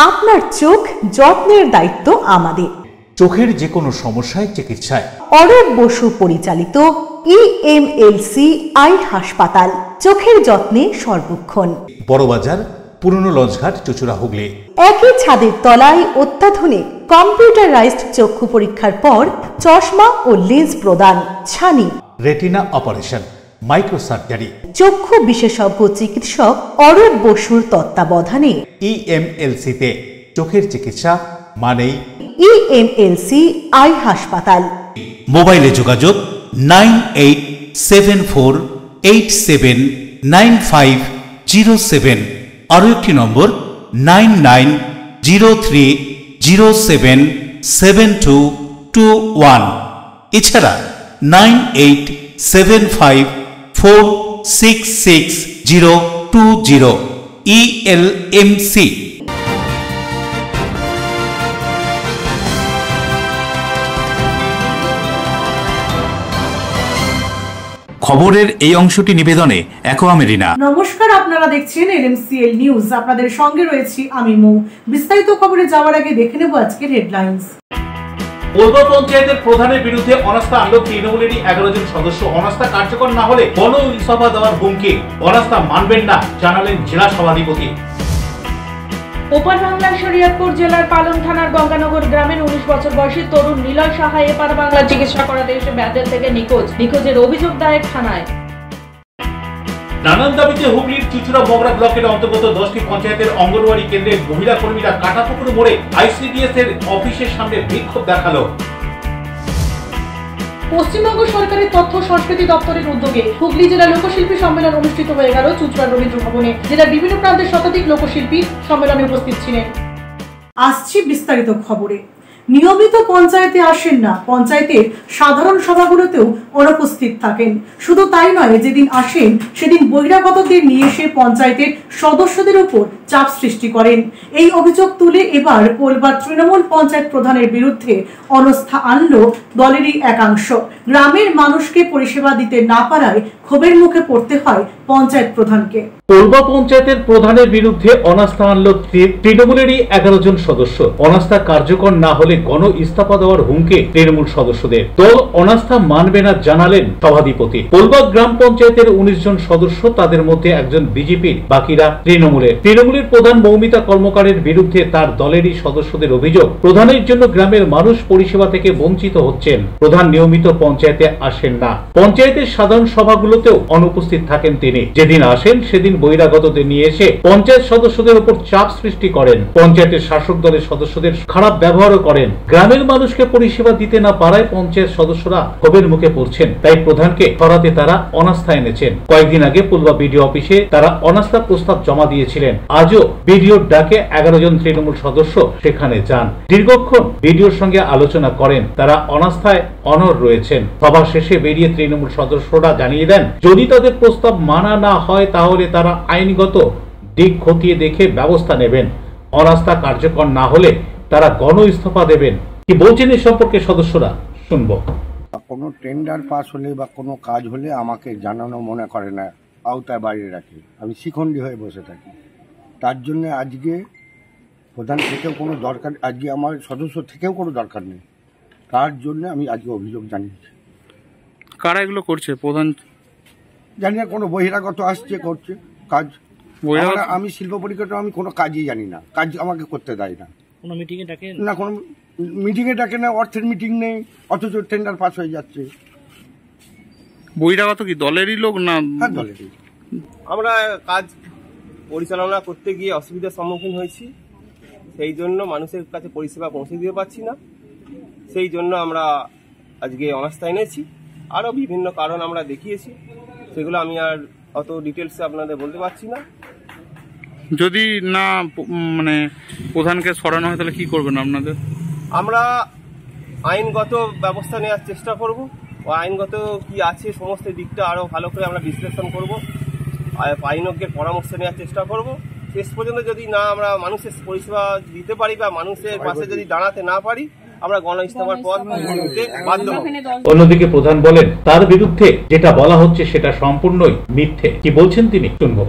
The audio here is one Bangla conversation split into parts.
আপনার চোখ যত্নের দায়িত্ব আমাদের। চোখের যে কোনো সমস্যায় চিকিৎসায় অরূপ বসু পরিচালিত EMLC আই হাসপাতাল, চোখের যত্নে সর্বক্ষণ। বড়বাজার, পুরনো লঞ্চঘাট, চুঁচুড়া, হুগলি। একই ছাদের তলায় অত্যাধুনিক কম্পিউটারাইজড চক্ষু পরীক্ষার পর চশমা ও লেন্স প্রদান, ছানি, রেটিনা অপারেশন, মাইক্রোসার্জারি। চক্ষু বিশেষজ্ঞ চিকিৎসক অরূপ বসুর তত্ত্বাবধানে EMLC-তে চোখের চিকিৎসা মানেই EMLC আই হাসপাতাল। মোবাইলে যোগাযোগ 9874879507। আরও একটি নম্বর 9903077221। এছাড়া 9875466020। ELMC। খবরের এই অংশটি নিবেদনে অ্যাকোয়া মেরিনা। নমস্কার, আপনারা দেখছেন LMCL নিউজ। আপনাদের সঙ্গে রয়েছি আমি মৌ। বিস্তারিত খবরে যাওয়ার আগে দেখে নেব আজকের হেডলাইন্স। পৌর পঞ্চায়েতের প্রধানের বিরুদ্ধে অনাস্থা আনল তৃণমূলেরই 11 জন সদস্য। অনাস্থা কার্যকর না হলে গণ ইস্তফা দেওয়ার হুমকি। অনাস্থা মানবেন না জানালেন জেলা সভাধিপতি। ওপার বাংলার শরীয়তপুর জেলার পালং থানার গঙ্গানগর গ্রামের 19 বছর বয়সী তরুণ নিলয় সাহা এপার বাংলার চিকিৎসা করাতে এসে ব্যাধের থেকে নিখোঁজের অভিযোগ দায়ের থানায়। নানান দাবিতে হুগলির চুঁচুড়া মগরা ব্লকের অন্তর্গত 10টি পঞ্চায়েতের অঙ্গনওয়াড়ি কেন্দ্রের মহিলা কর্মীরা কাটাপুকুর মোড়ে ICDS এর অফিসের সামনে বিক্ষোভ দেখালো। পশ্চিমবঙ্গ সরকারের তথ্য সংস্কৃতি দপ্তরের উদ্যোগে হুগলি জেলা লোকশিল্পী সম্মেলন অনুষ্ঠিত হয়ে গেল চুঁচুড়া রবীন্দ্র ভবনে। জেলার বিভিন্ন প্রান্তের শতাধিক লোকশিল্পী সম্মেলনে উপস্থিত ছিলেন। আসছি বিস্তারিত খবরে। নিয়মিত পঞ্চায়েতে আসেন না, পঞ্চায়েতের সাধারণ সভাগুলোতেও অনুপস্থিত থাকেন। শুধু তাই নয়, যেদিন আসেন সেদিন বহিরাগতদের নিয়ে এসে পঞ্চায়েতের সদস্যদের উপর চাপ সৃষ্টি করেন। এই অভিযোগ তুলে এবার পোলবার তৃণমূল পঞ্চায়েত প্রধানের বিরুদ্ধে অনাস্থা আনল দলেরই একাংশ। গ্রামের মানুষকে পরিষেবা দিতে না পারায় ক্ষোভের মুখে পড়তে হয় পঞ্চায়েত প্রধানকে। পোলবা পঞ্চায়েতের প্রধানের বিরুদ্ধে অনাস্থা আনল তৃণমূলেরই 11 জন সদস্য। অনাস্থা কার্যকর না হলে গণ ইস্তফা দেওয়ার হুমকি তৃণমূল সদস্যদের। দল অনাস্থা মানবে না জানালেন সভাধিপতি। পোলবা গ্রাম পঞ্চায়েতের 19 জন সদস্য, তাদের মধ্যে একজন বিজেপির, বাকিরা তৃণমূলের প্রধান মৌমিতা কর্মকারের বিরুদ্ধে তার দলেরই সদস্যদের অভিযোগ, প্রধানের জন্য গ্রামের মানুষ পরিষেবা থেকে বঞ্চিত হচ্ছেন। প্রধান নিয়মিত পঞ্চায়েতে আসেন না, পঞ্চায়েতের সাধারণ সভাগুলোতেও অনুপস্থিত থাকেন তিনি। যেদিন আসেন সেদিন বহিরাগতদের নিয়ে এসে পঞ্চায়েত সদস্যদের উপর চাপ সৃষ্টি করেন। পঞ্চায়েতের শাসক দলের সদস্যদের খারাপ ব্যবহারও করেন। গ্রামের মানুষকে পরিষেবা দিতে না পারায় পঞ্চায়েত সদস্যরা ক্ষোভের মুখে পড়ছেন। তাই প্রধানকে সরাতে তারা অনাস্থা এনেছেন। কয়েকদিন আগে পোলবা বিডিও অফিসে তারা অনাস্থা প্রস্তাব জমা দিয়েছিলেন। আজও বিডিওর ডাকে 11 জন তৃণমূল সদস্য সেখানে যান। দীর্ঘক্ষণ বিডিওর সঙ্গে আলোচনা করেন। তারা অনাস্থায় অনড় রয়েছেন। সভা শেষে বেরিয়ে তৃণমূল সদস্যরা জানিয়ে দেন, যদি তাদের প্রস্তাব মানা না হয় তাহলে তারা আইনগত দিক খতিয়ে দেখে ব্যবস্থা নেবেন। অনাস্থা কার্যকর না হলে তারা গণ ইস্তফা দেবেন। কি বলছেন এই সম্পর্কে সদস্যরা, শুনবো। কোনো টেন্ডার পাস হলে বা কোনো কাজ হলে আমাকে জানানো মনে করে না, আওতায় বাইরে রাখে। আমি শিখণ্ডী হয়ে বসে থাকি। তার জন্য আজকে প্রধান থেকেও কোনো দরকার, আজকে আমার সদস্য থেকেও কোনো দরকার নেই। তার জন্য আমি আজকে অভিযোগ জানিয়েছি। কারা এগুলো করছে? প্রধান জানি না, কোনো বহিরাগত আসছে করছে কাজ। আমি শিল্প পরিকাঠামো, আমি কোনো কাজই জানি না, কাজ আমাকে করতে দেয় না। কোনো মিটিংয়ে ডাকে না, কোনো মিটিংয়ে ডাকে না, অর্থের মিটিং নেই, অথচ টেন্ডার পাস হয়ে যাচ্ছে। বহিরাগত কি দলেরই লোক না? হ্যাঁ, দলেরই। আমরা কাজ পরিচালনা করতে গিয়ে অসুবিধার সম্মুখীন হয়েছি, সেই জন্য মানুষের কাছে পরিষেবা পৌঁছে দিতে পারছি না। সেই জন্য আমরা আজকে অনাস্থা এনেছি। আরও বিভিন্ন কারণ আমরা দেখিয়েছি, সেগুলো আমি আর অত ডিটেলসে আপনাদের বলতে পারছি না। যদি না মানে প্রধানকে সরানো হয় তাহলে কি করবেন আপনাদের? আমরা আইনগত ব্যবস্থা নেওয়ার চেষ্টা করব। ও আইনগত কি আছে সমস্ত দিকটা আরও ভালো করে আমরা বিশ্লেষণ করব, আইনজ্ঞের পরামর্শ নেওয়ার চেষ্টা করব। শেষ পর্যন্ত যদি না আমরা মানুষের পরিষেবা দিতে পারি বা মানুষের পাশে যদি দাঁড়াতে না পারি, আমরা গণ ইস্তফার পথ নিতে বাধ্য হব। অন্যদিকে প্রধান বলেন, তার বিরুদ্ধে যেটা বলা হচ্ছে সেটা সম্পূর্ণই মিথ্যে। কি বলছেন তিনি, শুনবো।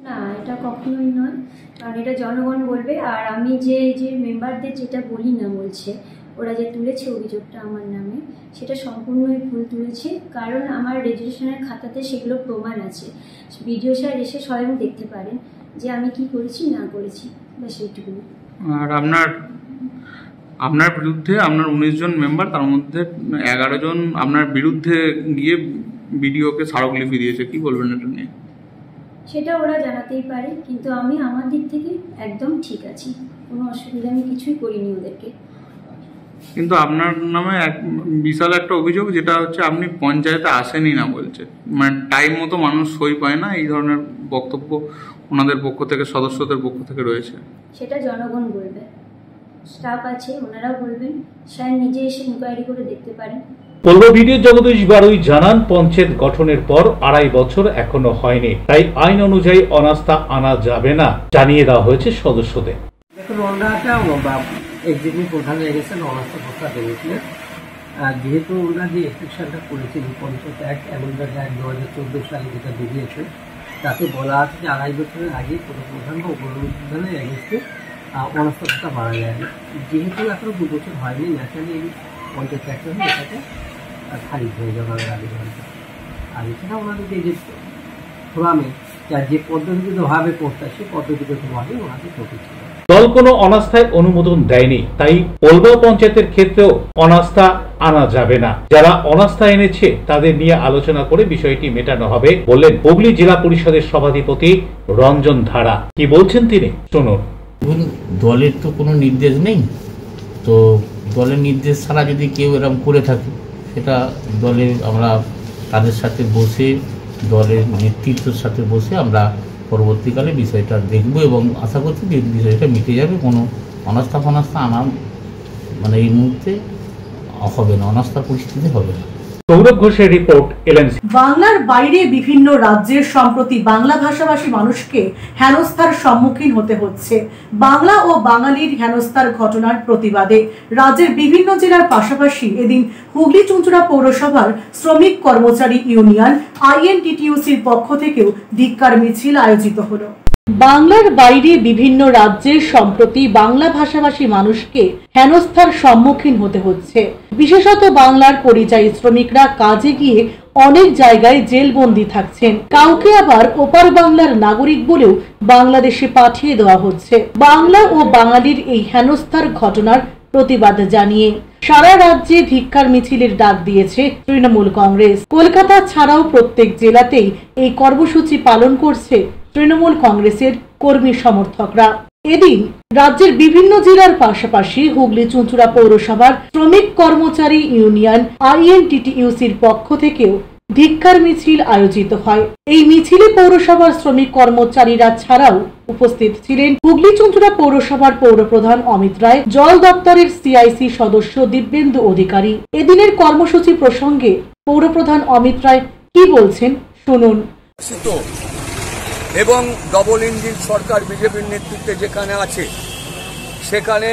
না, এটা কখনোই নয়, কারণ এটা জনগণ বলবে। আর আমি যে মেম্বারদের যেটা বলি না বলছে, ওরা যে তুলেছে অভিযোগটা আমার নামে, সেটা সম্পূর্ণই ভুল তুলেছে। কারণ আমার রেজিস্ট্রেশনের খাতাতে সেগুলো প্রমাণ আছে। বিডিও স্যার এসে স্বয়ং দেখতে পারেন যে আমি কি করেছি না করেছি, বা সেইটুকুনি। আর আপনার বিরুদ্ধে আপনার 19 জন মেম্বার, তার মধ্যে 11 জন আপনার বিরুদ্ধে গিয়ে বিডিওকে স্মারকলিপি দিয়েছে, কি বলবেন এটা নিয়ে? সেটা ওরা জানাতেই পারে, কিন্তু আমি আমার দিক থেকে একদম ঠিক আছি, কোনো অসুবিধা আমি কিছুই করিনি ওদেরকে। কিন্তু আপনার নামে এক বিশাল একটা অভিযোগ, যেটা হচ্ছে আপনি পঞ্চায়েতে আসেনি না বলছে, মানে টাইম মতো মানুষ সই পায় না, এই ধরনের বক্তব্য ওনাদের পক্ষ থেকে, সদস্যদের পক্ষ থেকে রয়েছে। সেটা জনগণ বলবে, স্টাফ আছে ওনারাও বলবেন, স্যার নিজে এসে ইনকোয়ারি করে দেখতে পারেন। পূর্ব ভিডিও জগদীশ বারুই জানান, পঞ্চায়েত গঠনের পর 2.5 বছর এখনো হয়নি, তাই আইন অনুযায়ী অনাস্থা আনা যাবে না জানিয়ে দেওয়া হয়েছে সদস্যদের। দেখুন, ওনারা এক্সিকিউটিভ প্রধান হয়ে গেছেন, অনাস্থা প্রস্তাব এনেছিলেন। যেহেতু ওনারা যে এক্সেপশনটা করেছেন পঞ্চায়েত অ্যাক্ট অ্যামেন্ডমেন্ট অ্যাক্ট 2014 সালে যেটা বেরিয়েছে, তাতে বলা আছে যে 2.5 বছরের আগে কোনো প্রধান বা উপপ্রধানের এগেন্স্টে অনাস্থা প্রস্তাব মারা যায় না। যেহেতু এখনো 2 বছর হয়নি, ন্যাশনালি এই পঞ্চায়েত অ্যাক্ট হলে এটাকে খারিজ হয়ে যাবে আমাদের আগে ঘন্টা। আর এছাড়া ওনাদেরকে যে ফোরামে যে পদ্ধতিগতভাবে করতে, সেই পদ্ধতিগতভাবে ওনাদের করতে। দল কোনো অনাস্থায় অনুমোদন দেয়নি, তাই পোলবা পঞ্চায়েতের ক্ষেত্রেও অনাস্থা আনা যাবে না। যারা অনাস্থা এনেছে তাদের নিয়ে আলোচনা করে বিষয়টি মেটানো হবে বললেন হুগলি জেলা পরিষদের সভাধিপতি রঞ্জন ধারা। কি বলছেন তিনি, শুনুন। দলের তো কোনো নির্দেশ নেই, তো দলের নির্দেশ ছাড়া যদি কেউ এরকম করে থাকে, সেটা দলের আমরা তাদের সাথে বসে, দলের নেতৃত্বের সাথে বসে আমরা পরবর্তীকালে বিষয়টা দেখব এবং আশা করছি যে বিষয়টা মিটে যাবে। কোনো অনাস্থা ফনাস্থা আনা মানে এই মুহূর্তে হবে না, অনাস্থার পরিস্থিতি হবে না। সৌরভ ঘোষের রিপোর্ট, এলএনসি। বাংলার বাইরে বিভিন্ন রাজ্যের সম্প্রতি বাংলা ভাষাভাষী মানুষকে হেনস্থার সম্মুখীন হতে হচ্ছে। বাংলা ও বাঙালির হেনস্থার ঘটনার প্রতিবাদে রাজ্যের বিভিন্ন জেলার পাশাপাশি এদিন হুগলি চুঁচুড়া পৌরসভার শ্রমিক কর্মচারী ইউনিয়ন INTTUCর পক্ষ থেকেও ধিক্কার মিছিল আয়োজিত হলো। বাংলার বাইরে বিভিন্ন রাজ্যের সম্প্রতি বাংলা ভাষাভাষী মানুষকে হেনস্থার সম্মুখীন হতে হচ্ছে। বিশেষত বাংলার পরিযায়ী শ্রমিকরা কাজে গিয়ে অনেক জায়গায় জেলবন্দি থাকছেন, কাউকে আবার ওপার বাংলার নাগরিক বলেও বাংলাদেশে পাঠিয়ে দেওয়া হচ্ছে। বাংলা ও বাঙালির এই হেনস্থার ঘটনার প্রতিবাদ জানিয়ে সারা রাজ্যে ধিক্কার মিছিলের ডাক দিয়েছে তৃণমূল কংগ্রেস। কলকাতা ছাড়াও প্রত্যেক জেলাতেই এই কর্মসূচি পালন করছে তৃণমূল কংগ্রেসের কর্মী সমর্থকরা। এদিন রাজ্যের বিভিন্ন জেলার পাশাপাশি হুগলি চুঁচুড়া পৌরসভার শ্রমিক কর্মচারী ইউনিয়ন INTTUCর পক্ষ থেকেও ধিক্কার মিছিল আয়োজিত হয়। এই মিছিলে পৌরসভার শ্রমিক কর্মচারীরা ছাড়াও উপস্থিত ছিলেন হুগলি চুঁচুড়া পৌরসভার পৌরপ্রধান অমিত রায়, জল দপ্তরের CIC সদস্য দিব্যেন্দু অধিকারী। এদিনের কর্মসূচি প্রসঙ্গে পৌরপ্রধান অমিত রায় কি বলছেন শুনুন। এবং ডবল ইঞ্জিন সরকার বিজেপির নেতৃত্বে যেখানে আছে, সেখানে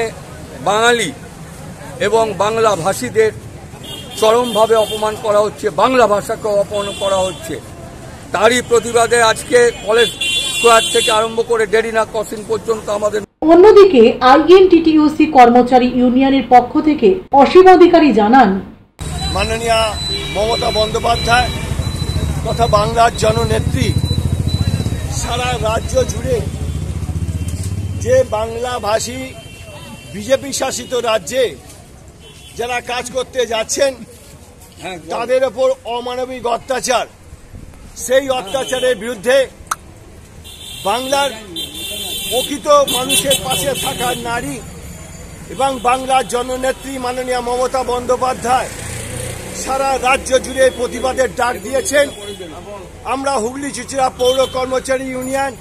বাঙালি এবং বাংলা ভাষীদের চরমভাবে অপমান করা হচ্ছে, বাংলা ভাষাকে অপমান করা হচ্ছে। তারই প্রতিবাদে আজকে কলেজ স্কোয়ার থেকে আরম্ভ করে ডেরিনা ক্রসিং পর্যন্ত আমাদের। অন্যদিকে INTTUC কর্মচারী ইউনিয়নের পক্ষ থেকে অসীম অধিকারী জানান, মাননীয় মমতা বন্দ্যোপাধ্যায় তথা বাংলার জননেত্রী সারা রাজ্য জুড়ে যে বাংলা ভাষী বিজেপি শাসিত রাজ্যে যারা কাজ করতে যাচ্ছেন, তাদের ওপর অমানবিক অত্যাচার, সেই অত্যাচারের বিরুদ্ধে বাংলার প্রকৃত মানুষের পাশে থাকা নারী এবং বাংলার জননেত্রী মাননীয় মমতা বন্দ্যোপাধ্যায় সারা রাজ্য জুড়ে প্রতিবাদের ডাক দিয়েছেন। আমরা হুগলি চুঁচুড়া পৌর কর্মচারী ইউনিয়ন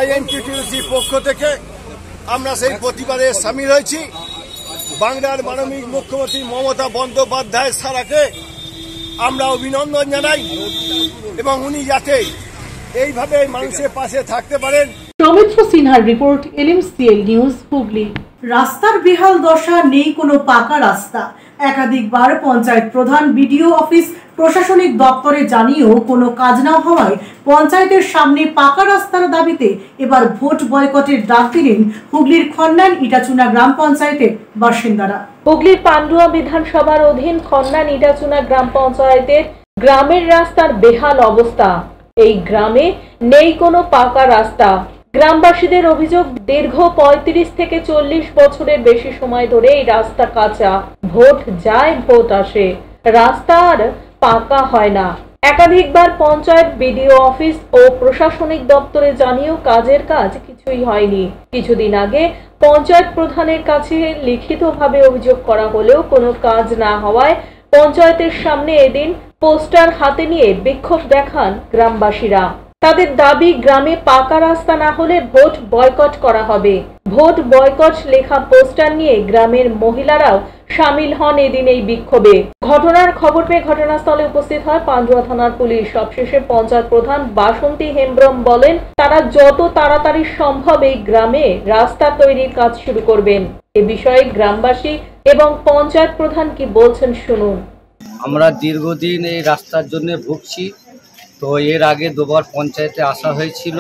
INTTUC পক্ষ থেকে আমরা সেই প্রতিবাদে সামিল হয়েছি। বাংলার মাননীয় মুখ্যমন্ত্রী মমতা বন্দ্যোপাধ্যায় সারাকে আমরা অভিনন্দন জানাই এবং উনি যাতে এইভাবে মানুষের পাশে থাকতে পারেন। সৌমিত্র সিনহার রিপোর্ট, LMCL নিউজ হুগলি। রাস্তার বেহাল দশা, নেই কোনো পাকা রাস্তা। একাধিকবার পঞ্চায়েত প্রধান, বিডিও অফিস, প্রশাসনিক দপ্তরে জানিয়েও কোনো কাজ না হওয়ায় পঞ্চায়েতের সামনে পাকা রাস্তার দাবিতে এবার ভোট বয়কটের ডাক দিলেন হুগলির খন্নান ইটাচুনা গ্রাম পঞ্চায়েতের বাসিন্দারা। হুগলির পান্ডুয়া বিধানসভার অধীন খন্নান ইটাচুনা গ্রাম পঞ্চায়েতের গ্রামের রাস্তার বেহাল অবস্থা। এই গ্রামে নেই কোনো পাকা রাস্তা। গ্রামবাসীদের অভিযোগ, দীর্ঘ 35 থেকে 40 বছরের বেশি সময় ধরে এই রাস্তা কাঁচা। ভোট যায় ভোট আসে, রাস্তা আর পাকা হয় না। একাধিকবার পঞ্চায়েত, বিডিও অফিস ও প্রশাসনিক দপ্তরে জানিয়েও কাজের কাজ কিছুই হয়নি। কিছুদিন আগে পঞ্চায়েত প্রধানের কাছে লিখিতভাবে অভিযোগ করা হলেও কোনো কাজ না হওয়ায় পঞ্চায়েতের সামনে এদিন পোস্টার হাতে নিয়ে বিক্ষোভ দেখান গ্রামবাসীরা। তাদের দাবি, গ্রামে পাকা রাস্তা না হলে ভোট বয়কট করা হবে। ভোট বয়কট লেখা পোস্টার নিয়ে গ্রামের মহিলারাও সামিল হন এদিন এই বিক্ষোভে। ঘটনার খবর পেয়ে ঘটনাস্থলে উপস্থিত হয় পান্ডুয়া থানার পুলিশ। সবশেষে পঞ্চায়েত প্রধান বাসন্তী হেমব্রম বলেন, তারা যত তাড়াতাড়ি সম্ভব এই গ্রামে রাস্তা তৈরির কাজ শুরু করবেন। এ বিষয়ে গ্রামবাসী এবং পঞ্চায়েত প্রধান কি বলছেন শুনুন। আমরা দীর্ঘদিন এই রাস্তার জন্য ভুগছি। তো এর আগে দুবার পঞ্চায়েতে আসা হয়েছিল,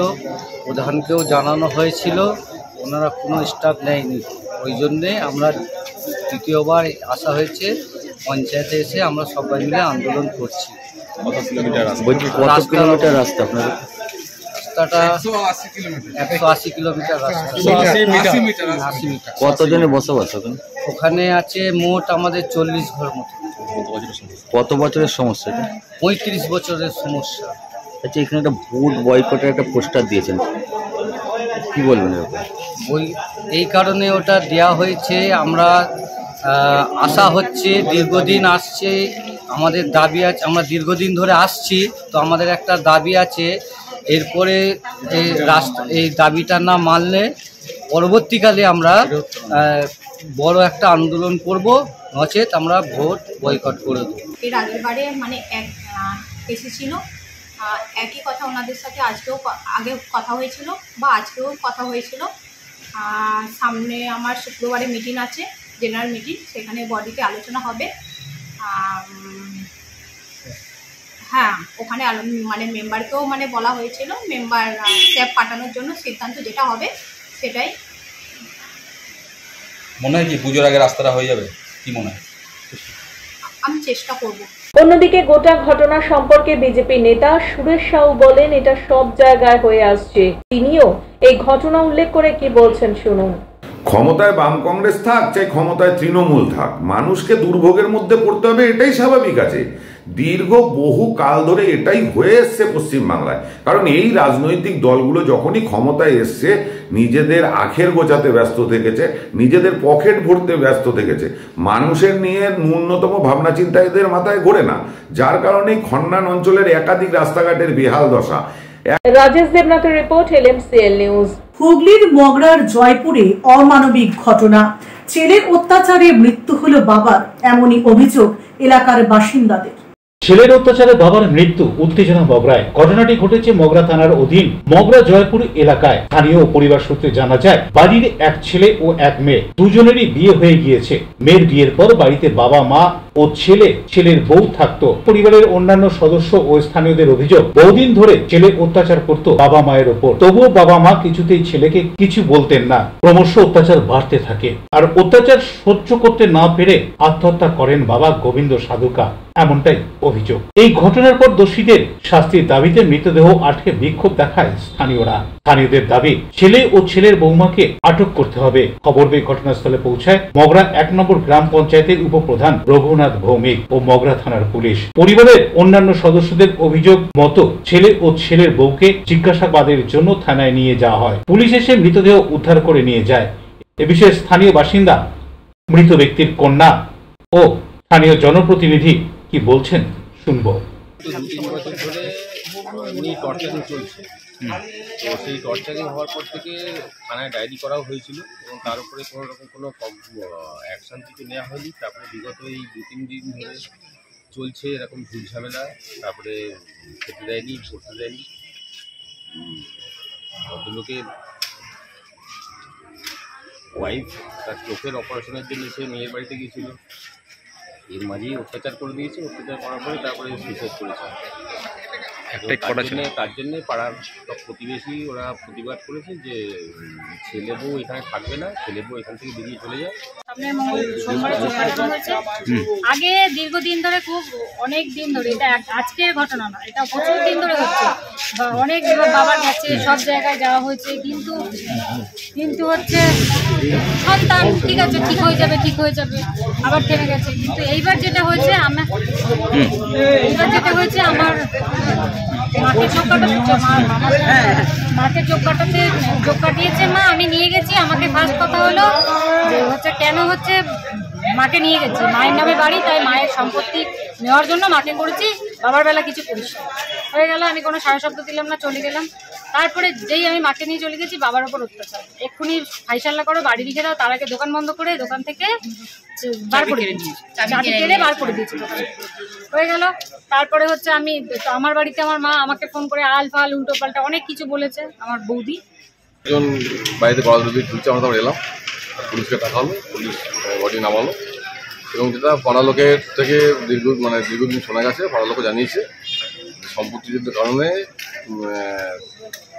প্রধানকেও জানানো হয়েছিল, ওনারা কোনো স্টাফ নেয়নি। ওই জন্যে আমরা দ্বিতীয়বার আসা হয়েছে পঞ্চায়েতে, এসে আমরা সবাই মিলে আন্দোলন করছি। কত কিলোমিটার রাস্তা আপনাদের? রাস্তাটা 180 কিলোমিটার রাস্তা। 80 মিটার। কতজনে বসবাস ওখানে? ওখানে আছে মোট আমাদের 40 ঘর মতো। কত বছরের সমস্যা এটা? 35 বছরের সমস্যা। আচ্ছা, এখানে একটা ভোট বয়কটের একটা পোস্টার দিয়েছেন, কি বলবেন? এই কারণে ওটা দেয়া হয়েছে, আমরা আশা হচ্ছে, দীর্ঘদিন আসছে, আমাদের দাবি আছে, আমরা দীর্ঘদিন ধরে আসছি, তো আমাদের একটা দাবি আছে। এরপরে এই দাবিটা না মানলে পরবর্তীকালে আমরা বড় একটা আন্দোলন করব, নচেত আমরা ভোট বয়কট করে দেবো। এর আগের বারে এসেছিল, একই কথা ওনাদের সাথে আগে কথা হয়েছিল বা আজকেও কথা হয়েছিল। সামনে আমার শুক্রবারে মিটিং আছে, জেনারেল মিটিং, সেখানে বডিতে আলোচনা হবে। হ্যাঁ, ওখানে মেম্বারকেও বলা হয়েছিল, মেম্বার স্ট্যাপ পাঠানোর জন্য সিদ্ধান্ত যেটা হবে সেটাই। মনে হয় কি পুজোর আগে রাস্তাটা হয়ে যাবে? কি মনে হয়? আমি চেষ্টা করব। অন্যদিকে গোটা ঘটনা সম্পর্কে বিজেপি নেতা সুরেশ সাউ বলেন, এটা সব জায়গায় হয়ে আসছে। তিনিও এই ঘটনা উল্লেখ করে কি বলছেন শুনুন। ক্ষমতায় বাম কংগ্রেস থাক, চাই ক্ষমতায় তৃণমূল থাক, মানুষকে দুর্ভোগের মধ্যে পড়তে হবে, এটাই স্বাভাবিক আছে। দীর্ঘ বহু কাল ধরে এটাই হয়ে এসছে পশ্চিমবাংলায়। কারণ এই রাজনৈতিক দলগুলো যখনই ক্ষমতায় এসছে, নিজেদের আখের গোছাতে ব্যস্ত থেকেছে, নিজেদের পকেট ভরতে ব্যস্ত থেকেছে, মানুষের নিয়ে ন্যূনতম ভাবনা চিন্তা এদের মাথায় ঘোরে না। যার কারণে খন্নান অঞ্চলের একাধিক রাস্তাঘাটের বেহাল দশা। রাজেশ দেবনাথের রিপোর্ট, LMCL নিউজ। হুগলির মগরার জয়পুরে অমানবিক ঘটনা, ছেলের অত্যাচারে মৃত্যু হলো বাবার, এমনই অভিযোগ এলাকার বাসিন্দাদের। ছেলের অত্যাচারে বাবার মৃত্যু, উত্তেজনা মগরায়। ঘটনাটি ঘটেছে মগরা থানার অধীন মগরা জয়পুর এলাকায়। স্থানীয় পরিবার সূত্রে জানা যায়, বাড়ির এক ছেলে ও এক মেয়ে, দুজনেরই বিয়ে হয়ে গিয়েছে। মেয়ের বিয়ের পর বাড়িতে বাবা, মা ও ছেলের বউ থাকতো। পরিবারের অন্যান্য সদস্য ও স্থানীয়দের অভিযোগ, বহুদিন ধরে ছেলে অত্যাচার করত বাবা মায়ের ওপর। তবুও বাবা মা কিছুতেই ছেলেকে কিছু বলতেন না। ক্রমশ অত্যাচার বাড়তে থাকে, আর অত্যাচার সহ্য করতে না পেরে আত্মহত্যা করেন বাবা গোবিন্দ সাধুকা, এমনটাই অভিযোগ। এই ঘটনার পর দোষীদের শাস্তির দাবিতে মৃতদেহ আটকে বিক্ষোভ দেখায় স্থানীয়রা। স্থানীয়দের দাবি, ছেলে ও ছেলের বৌমাকে আটক করতে হবে। খবর পেয়ে ঘটনাস্থলে পৌঁছায় মগরা 1 নম্বর গ্রাম পঞ্চায়েতের উপপ্রধান রঘুনাথ ভৌমিক ও মগরা থানার পুলিশ। পরিবারের অন্যান্য সদস্যদের অভিযোগ মতো ছেলে ও ছেলের বউকে জিজ্ঞাসাবাদের জন্য থানায় নিয়ে যাওয়া হয়। পুলিশ এসে মৃতদেহ উদ্ধার করে নিয়ে যায়। এ বিষয়ে স্থানীয় বাসিন্দা, মৃত ব্যক্তির কন্যা ও স্থানীয় জনপ্রতিনিধি কি বলছেন শুনবো। 2-3 বছর ধরে এমনি টর্চারিং চলছে। তো সেই টর্চারিং হওয়ার পর থেকে থানায় ডায়েরি করাও হয়েছিল এবং তার উপরে কোনো রকম কোনো অ্যাকশান কিছু নেওয়া হয়নি। তারপরে বিগত এই 2-3 দিন ধরে চলছে এরকম ঝুটঝামেলা। তারপরে খেতে দেয়নি, পড়তে দেয়নি। ভদ্রলোকের ওয়াইফ তার চোখের অপারেশনের জন্য সে মেয়ের বাড়িতে গিয়েছিল। এর মাঝেই অত্যাচার করে দিয়েছে, অত্যাচার করার পরে তারপরে সুইসাইড করেছে। তার জন্যে পাড়ার সব প্রতিবেশী ওরা প্রতিবাদ করেছে যে ছেলে বউ এখানে থাকবে না, ছেলে বউ এখান থেকে বেরিয়ে চলে যায়। আগে দীর্ঘদিন ধরে, খুব অনেক দিন ধরে, এটা আজকের ঘটনা না, এটা প্রচুর দিন ধরে হচ্ছে। অনেক বাবার কাছে সব জায়গায় যাওয়া হয়েছে, কিন্তু হচ্ছে সন্তান ঠিক আছে, ঠিক হয়ে যাবে, আবার থেমে গেছে। কিন্তু এইবার যেটা হয়েছে আমার মাকে চোখ কাটিয়েছে মা। আমি নিয়ে গেছি, আমাকে ফার্স্ট কথা হলো যে হচ্ছে কেন হচ্ছে মাকে নিয়ে গেছি, মায়ের নামে বাড়ি, তাই মায়ের সম্পত্তি নেওয়ার জন্য মাকে করেছি, বাবার বেলা কিছু করিস হয়ে গেল। আমি কোনো সারা শব্দ দিলাম না, চলে গেলাম। তারপরে যেই আমি মাকে নিয়ে চলে গেছি, বাবার ওপর অত্যাচার, এক্ষুনি ফাইসাল্লা করো, বাড়ি রেখে দাও। তার আগে দোকান বন্ধ করে দোকান থেকে বার করে দিয়েছি হয়ে গেল। তারপরে হচ্ছে আমি আমার বাড়িতে আমার মা আমাকে ফোন করে আলফাল উল্টো পাল্টা অনেক কিছু বলেছে আমার বৌদি। একজন বাড়িতে গলা ধরে ঝুলছে, আমরা তখন এলাম, পুলিশকে দেখালো, পুলিশ বডি নামালো। এবং যেটা পাড়া লোকের থেকে দীর্ঘদিন শোনা গেছে, পাড়া লোক জানিয়েছে সম্পত্তিযুদ্ধের কারণে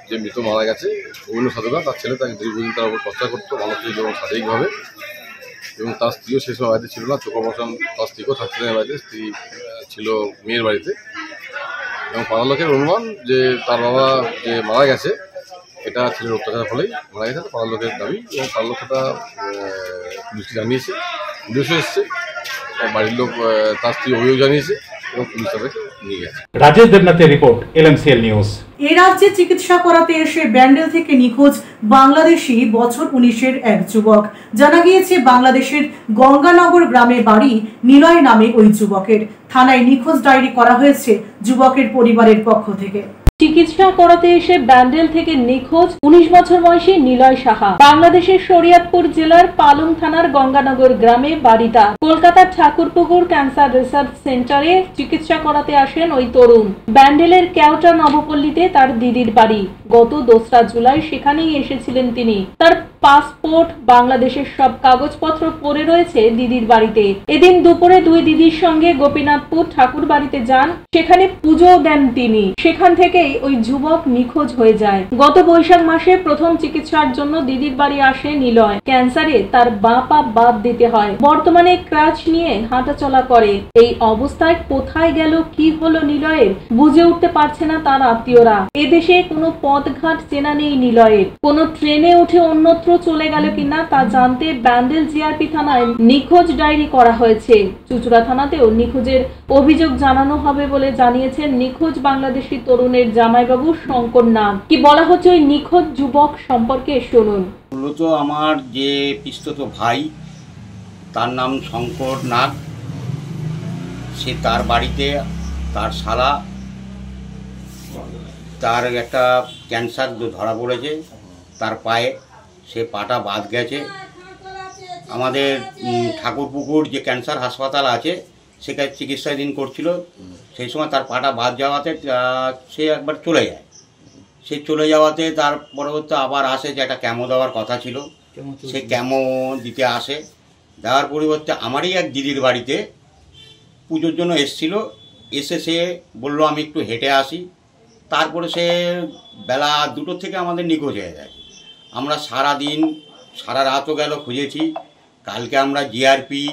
যে মৃত মারা গেছে অভিনব সাধুকা, তার ছেলে তাকে দীর্ঘদিন তার উপর চর্চা করতো মানসিক এবং শারীরিকভাবে। এবং তার স্ত্রীও সেই সময় বাড়িতে ছিল না, চোখ অপারেশন, তার স্ত্রীকেও থাকছিলেন বাড়িতে, স্ত্রী ছিল মেয়ের বাড়িতে। এবং পাড়া লোকের অনুমান যে তার বাবা যে মারা গেছে এটা ছেলের অত্যাচারের ফলেই মারা গেছে, পাড়ার লোকের দাবি। এবং পাড়ার লোক সেটা পুলিশকে জানিয়েছে, পুলিশও এসছে, বাড়ির লোক তার স্ত্রী অভিযোগ জানিয়েছে এবং পুলিশ তাদেরকে নিয়ে গেছে। রাজেশ দেবনাথের রিপোর্ট, LMCL নিউজ। এ রাজ্যে চিকিৎসা করাতে এসে ব্যান্ডেল থেকে নিখোঁজ বাংলাদেশি বছর 19-এর এক যুবক। জানা গিয়েছে বাংলাদেশের গঙ্গানগর গ্রামে বাড়ি নিলয় নামে ওই যুবকের। থানায় নিখোঁজ ডায়েরি করা হয়েছে যুবকের পরিবারের পক্ষ থেকে। চিকিৎসা করাতে এসে ব্যান্ডেল থেকে নিখোঁজ 19 বছর বয়সী নিলয় সাহা। বাংলাদেশের শরীয়তপুর জেলার পালং থানার গঙ্গানগর গ্রামে বাড়ি তার। কলকাতার ঠাকুরপুকুর ক্যান্সার রিসার্চ সেন্টারে চিকিৎসা করাতে আসেন ওই তরুণ। ব্যান্ডেলের কেওটা নবপল্লীতে তার দিদির বাড়ি। গত 2রা জুলাই সেখানেই এসেছিলেন তিনি। তার পাসপোর্ট, বাংলাদেশের সব কাগজপত্র পড়ে রয়েছে দিদির বাড়িতে। এদিন দুপুরে দুই দিদির সঙ্গে গোপীনাথপুর ঠাকুর বাড়িতে যান, সেখানে পুজো দেন তিনি। সেখান থেকেই ওই যুবক নিখোঁজ হয়ে যায়। গত বৈশাখ মাসে প্রথম চিকিৎসার জন্য দিদির বাড়ি আসে নিলয়। ক্যান্সারে তার বাঁ পা বাদ দিতে হয়। বর্তমানে ক্রাচ নিয়ে হাঁটাচলা করে। এই অবস্থায় কোথায় গেল, কি হলো নিলয়ের, বুঝে উঠতে পারছে না তার আত্মীয়রা। এদেশে কোনো পথঘাট চেনা নেই নিলয়ের। কোনো ট্রেনে উঠে অন্যত্র চলে গেল কিনা তা জানতে ব্যান্ডেল জিআরপি থানায় নিখোঁজ ডায়েরি করা হয়েছে। চুচুড়া থানাতেও নিখোঁজের অভিযোগ জানানো হবে বলে জানিয়েছেন নিখোঁজ বাংলাদেশি তরুণের জামাইবাবু শঙ্কর নাগ। কি বলা হচ্ছে ওই নিখোঁজ যুবক সম্পর্কে শুনুন। মূলত আমার যে পিস্তত ভাই, তার নাম শঙ্কর নাগ। সে তার বাড়িতে তার শালা, তার একটা ক্যান্সার ধরা পড়েছে তার পায়ে, সে পাটা বাদ গেছে। আমাদের ঠাকুরপুকুর যে ক্যান্সার হাসপাতাল আছে সেখানে চিকিৎসাধীন করছিল। সেই সময় তার পাটা বাদ যাওয়াতে সে একবার চলে যায়। সে চলে যাওয়াতে তার পরবর্তী আবার আসে, যে একটা ক্যামো দেওয়ার কথা ছিল, সে ক্যামো দিতে আসে। দেওয়ার পরিবর্তে আমারই এক দিদির বাড়িতে পুজোর জন্য এসছিল। এসে সে বললো আমি একটু হেঁটে আসি। তারপরে সে বেলা 2টো থেকে আমাদের নিখোঁজ হয়ে যায়। আমরা সারাদিন, সারা রাতও গেল খুঁজেছি। কালকে আমরা জিআরপি,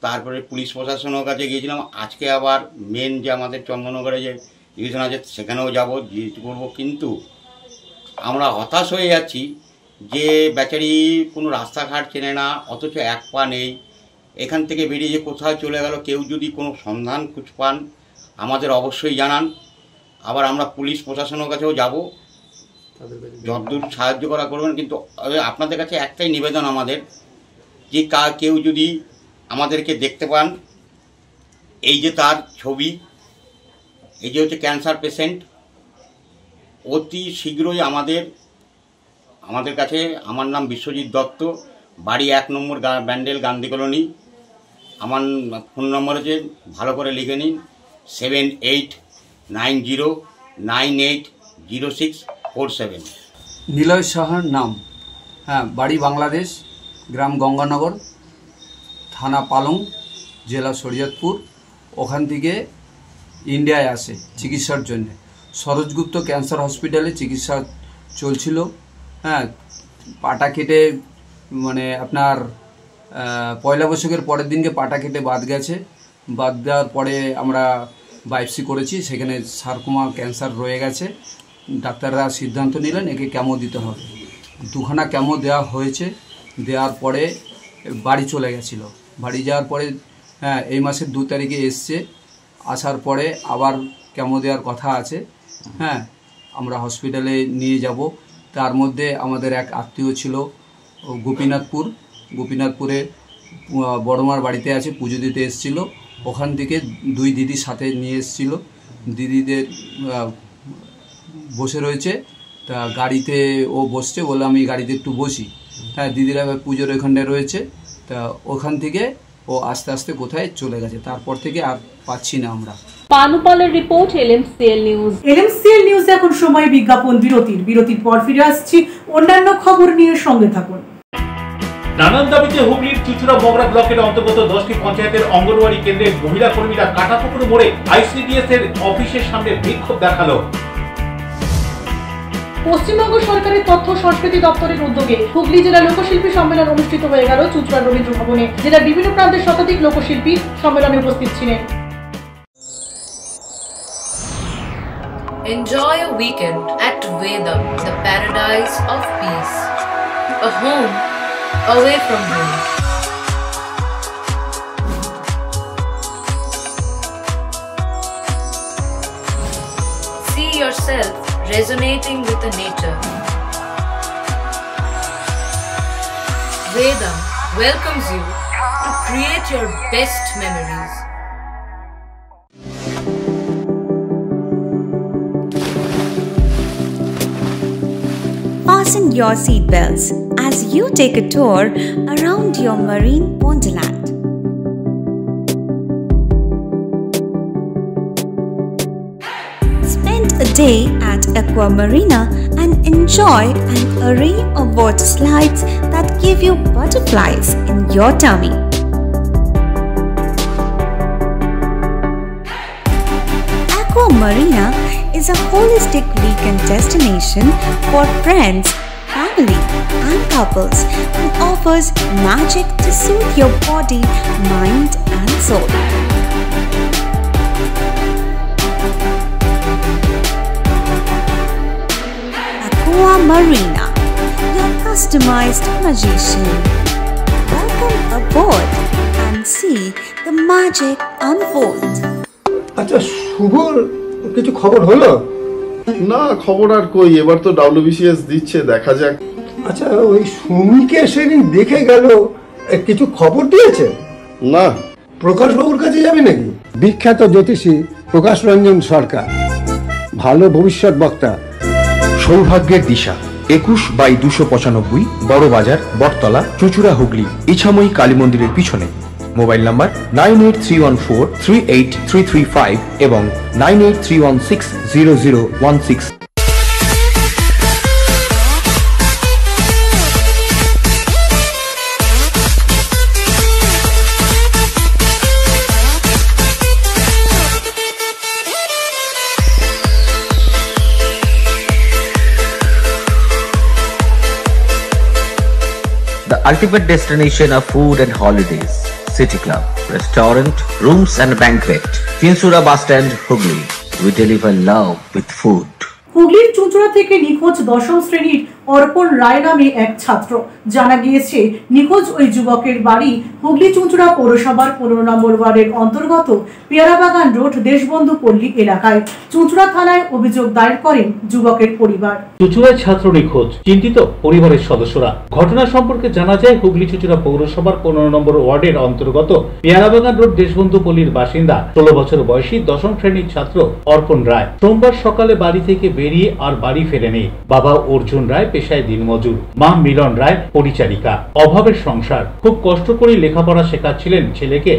তারপরে পুলিশ প্রশাসনের কাছে গিয়েছিলাম। আজকে আবার মেন যে আমাদের চন্দননগরে যে ডিভিশন আছে সেখানেও যাব, জিজ্ঞেস করবো। কিন্তু আমরা হতাশ হয়ে যাচ্ছি যে বেচারি কোনো রাস্তাঘাট চেনে না, অথচ এক পা নেই। এখান থেকে বেরিয়ে যে কোথায় চলে গেল, কেউ যদি কোনো সন্ধান খুঁজ পান আমাদের অবশ্যই জানান। আবার আমরা পুলিশ প্রশাসনের কাছেও যাব, যতদূর সাহায্য করা করবেন। কিন্তু আপনাদের কাছে একটাই নিবেদন আমাদের, যে কেউ যদি আমাদেরকে দেখতে পান, এই যে তার ছবি, এই যে হচ্ছে ক্যান্সার পেশেন্ট, অতি শীঘ্রই আমাদের কাছে। আমার নাম বিশ্বজিৎ দত্ত, বাড়ি 1 নম্বর ব্যান্ডেল গান্ধী কলোনি। আমার ফোন নম্বর হচ্ছে, ভালো করে লিখে নিন, 7890980647। নিলয় সাহার নাম, হ্যাঁ, বাড়ি বাংলাদেশ, গ্রাম গঙ্গানগর, থানা পালং, জেলা শরীয়তপুর। ওখান থেকে ইন্ডিয়ায় আসে চিকিৎসার জন্য। সরোজগুপ্ত ক্যান্সার হসপিটালে চিকিৎসা চলছিল। হ্যাঁ, পাটা কেটে মানে আপনার পয়লা বৈশাখের পরের দিনকে পাটা কেটে বাদ গেছে। বাদ দেওয়ার পরে আমরা বায়োপসি করেছি, সেখানে সার্কোমা ক্যান্সার রয়ে গেছে। ডাক্তাররা সিদ্ধান্ত নিলেন একে ক্যামো দিতে হবে। 2খানা ক্যামো দেওয়া হয়েছে। দেওয়ার পরে বাড়ি চলে গেছিলো। বাড়ি যাওয়ার পরে হ্যাঁ এই মাসের 2 তারিখে এসছে। আসার পরে আবার ক্যামো দেওয়ার কথা আছে। হ্যাঁ, আমরা হসপিটালে নিয়ে যাব। তার মধ্যে আমাদের এক আত্মীয় ছিল গোপীনাথপুরে বড়মার বাড়িতে আছে, পুজো দিতে এসেছিলো। ওখান থেকে 2 দিদির সাথে নিয়ে এসেছিলো। দিদিদের বসে রয়েছে, তা গাড়িতে ও বসছে, বলে আমি গাড়িতে একটু বসি। হ্যাঁ, দিদিরা পুজোর ওখানটায় রয়েছে। তা ওখান থেকে ও আস্তে আস্তে কোথায় চলে গেছে, তারপর থেকে আর পাচ্ছি না আমরা। পানুপালের রিপোর্ট, এলএমসিএল নিউজ। এলএমসিএল নিউজ এখন সময় বিজ্ঞাপন বিরতির পর ফিরে আসছি অন্যান্য খবর নিয়ে, সঙ্গে থাকুন। নানান দাবিতে হুগলির চুঁচুড়া মগরা ব্লকের অন্তর্গত 10টি পঞ্চায়েতের অঙ্গনওয়াড়ি কেন্দ্রের মহিলা কর্মীরা কাটাপুকুর মোড়ে আইসিডিএস এর অফিসের সামনে বিক্ষোভ দেখালো। পশ্চিমবঙ্গ সরকারের তথ্য সংস্কৃতি দপ্তরের উদ্যোগে হুগলি জেলা লোকশিল্পী সম্মেলন অনুষ্ঠিত হয়ে গেল চুঁচুড়া রবীন্দ্র ভবনে। জেলার বিভিন্ন প্রান্তের শতাধিক লোকশিল্পী সম্মেলনে উপস্থিত ছিলেন। Enjoy a weekend at Vedam, the paradise of peace. A home away from home. See yourself resonating with the nature. Vedam welcomes you to create your best memories. Fasten your seatbelts as you take a tour around your marine wonderland. Spend a day at Aqua Marina and enjoy an array of water slides that give you butterflies in your tummy. Aqua Marina is a holistic weekend destination for friends, family and couples and offers magic to soothe your body, mind and soul. Aqua Marina, your customized magician. Welcome aboard and see the magic unfold. আচ্ছা, শুভর কিছু খবর হলো? না, খবর আর কই, এবার তো WBCS দিচ্ছে, দেখা যাক। আচ্ছা, ওই সুমিকে সেদিন দেখে গেল, কিছু খবর দিয়েছে? না। প্রকাশ বাবুর কাছে যাবে নাকি? বিখ্যাত জ্যোতিষী প্রকাশ রঞ্জন সরকার, ভালো ভবিষ্যৎ বক্তা। সৌভাগ্যের দিশা, 21/295 বড় বাজার, বটতলা, চুঁচুড়া, হুগলি, ইছাময়ী কালী মন্দিরের পিছনে। মোবাইল নাম্বার 9831438335 এবং 9831600016। The ultimate destination of food and holidays. City Club, restaurant, rooms and banquet. Chinsura Bus Stand, Hugli. We deliver love with food. হুগলির চুঁচুড়া থেকে নিখোঁজ 10ম শ্রেণীর অর্পণ রায় নামে এক ছাত্র। জানা গিয়েছে নিখোঁজ ওই যুবকের বাড়ি হুগলি চুঁচুড়া পৌরসভার 15 নম্বর ওয়ার্ডের অন্তর্গত পেয়ারাবাগান রোড দেশবন্ধু পল্লী এলাকায়। চুঁচুড়া থানায় অভিযোগ দায়ের করেন যুবকের পরিবার। চুঁচুড়ায় ছাত্র নিখোঁজ, চিন্তিত পরিবারের সদস্যরা। ঘটনা সম্পর্কে জানা যায় হুগলি চুঁচুড়া পৌরসভার 15 নম্বর ওয়ার্ডের অন্তর্গত পেয়ারাবাগান রোড দেশবন্ধু পল্লীর বাসিন্দা 16 বছর বয়সী 10ম শ্রেণীর ছাত্র অর্পণ রায় সোমবার সকালে বাড়ি থেকে বেরিয়ে আর বাড়ি ফেরেনি। বাবা অর্জুন রায় পেশায় দিনমজুর, মা মিলন রায় পরিচারিকা। অভাবের সংসার, খুব কষ্ট করে লেখাপড়া শেখাচ্ছিলেন ছেলেকে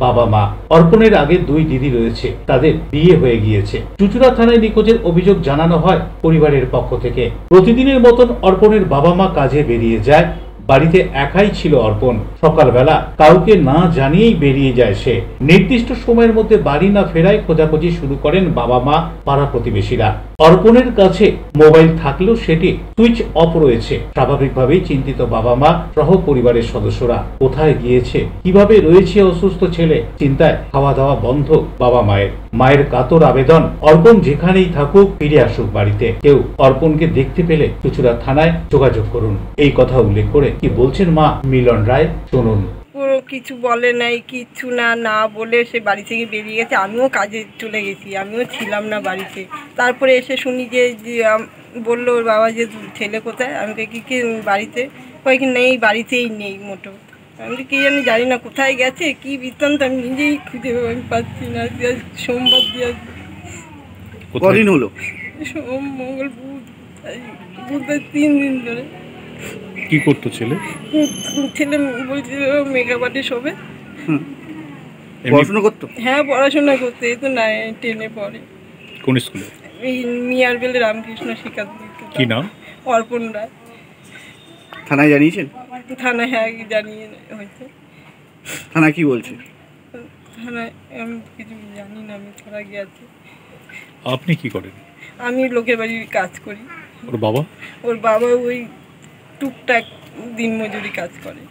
বাবা মা। অর্পণের আগে 2 দিদি রয়েছে, তাদের বিয়ে হয়ে গিয়েছে। চুঁচুড়া থানায় নিখোঁজের অভিযোগ জানানো হয় পরিবারের পক্ষ থেকে। প্রতিদিনের মতন অর্পণের বাবা মা কাজে বেরিয়ে যায়, বাড়িতে একাই ছিল অর্পণ। সকালবেলা কাউকে না জানিয়েই বেরিয়ে যায় সে। নির্দিষ্ট সময়ের মধ্যে বাড়ি না ফেরায় খোঁজাখুঁজি শুরু করেন বাবা মা, পাড়া প্রতিবেশীরা। অর্পণের কাছে মোবাইল থাকলেও সেটি সুইচ অফ রয়েছে। স্বাভাবিকভাবেই চিন্তিত বাবা মা সহ পরিবারের সদস্যরা। কোথায় গিয়েছে, কিভাবে রয়েছে অসুস্থ ছেলে, চিন্তায় খাওয়া দাওয়া বন্ধ বাবা মায়ের। মায়ের কাতর আবেদন, অর্পণ যেখানেই থাকুক ফিরে আসুক বাড়িতে। কেউ অর্পণকে দেখতে পেলে চুঁচুড়া থানায় যোগাযোগ করুন। এই কথা উল্লেখ করে কি বলছেন মা মিলন রায়, শুনুন। পুরো কিছু বলে নাই, কিচ্ছু না বলে সে বাড়ি থেকে বেরিয়ে গেছে। আমিও কাজে চলে গেছি, আমিও ছিলাম না বাড়িতে। তারপরে এসে শুনি যে বললো ওর বাবা যে ছেলে কোথায়। আমি কি বাড়িতে, কয়েকদিন নেই, বাড়িতেই নেই মোটো। আমি কি জানি না কোথায় গেছে, কি বৃত্তান্ত আমি নিজেই খুঁজে পাচ্ছি না। সোমবার দিয়ে কদিন হলো? সোম, মঙ্গল, বুধবার 3 দিন ধরে। কি করতো ছেলে? ছেলে বলছিল মেকআপ আর্টিস্ট হবে। পড়াশোনা করতো? হ্যাঁ পড়াশোনা করতো, এই তো 9-10-এ পড়ে। কোন স্কুলে? এই মিয়ারবেল রামকৃষ্ণ শিক্ষা। কি নাম? অর্পণ রায়। থানায় জানিয়েছেন? থানায় হ্যাঁ জানিয়ে হয়েছে। থানা কি বলছে? থানায় আমি কিছু জানি না, আমি ছাড়া গিয়েছি। আপনি কি করেন? আমি লোকের বাড়ির কাজ করি। ওর বাবা? ওর বাবা ওই টুকটাক দিনমজুরি কাজ করে।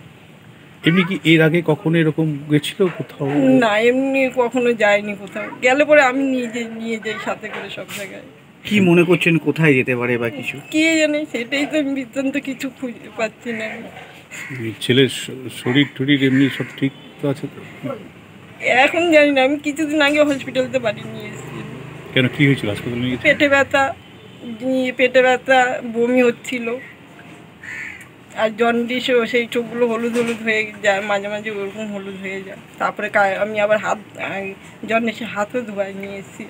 এমনি কি এর আগে কখনো এরকম গেছিল কোথাও? না, এমনি কখনো যায়নি কোথাও। গেলে পরে আমি নিয়ে যাই সাথে করে সব জায়গায়। কি মনে করছেন কোথায় যেতে পারে বা কিছু? কে জানে, সেটাই তো বৃত্তান্ত কিছু খুঁজে পাচ্ছি না। ছেলের শরীর টরীর এমনি সব ঠিক আছে তো? এখন জানি না, আমি কিছুদিন আগে হসপিটালতে বাড়ি নিয়ে এসেছি। কেন, কি হয়েছিল হাসপাতালে নিয়ে? পেটে ব্যথা, বমি হচ্ছিল, আর জন্ডিসও সেই চোখগুলো হলুদ হয়ে যায়, মাঝে মাঝে ওরকম হলুদ হয়ে যায়। তারপরে আমি আবার জন্ডিসে হাতও ধোয়াই নিয়ে এসেছি।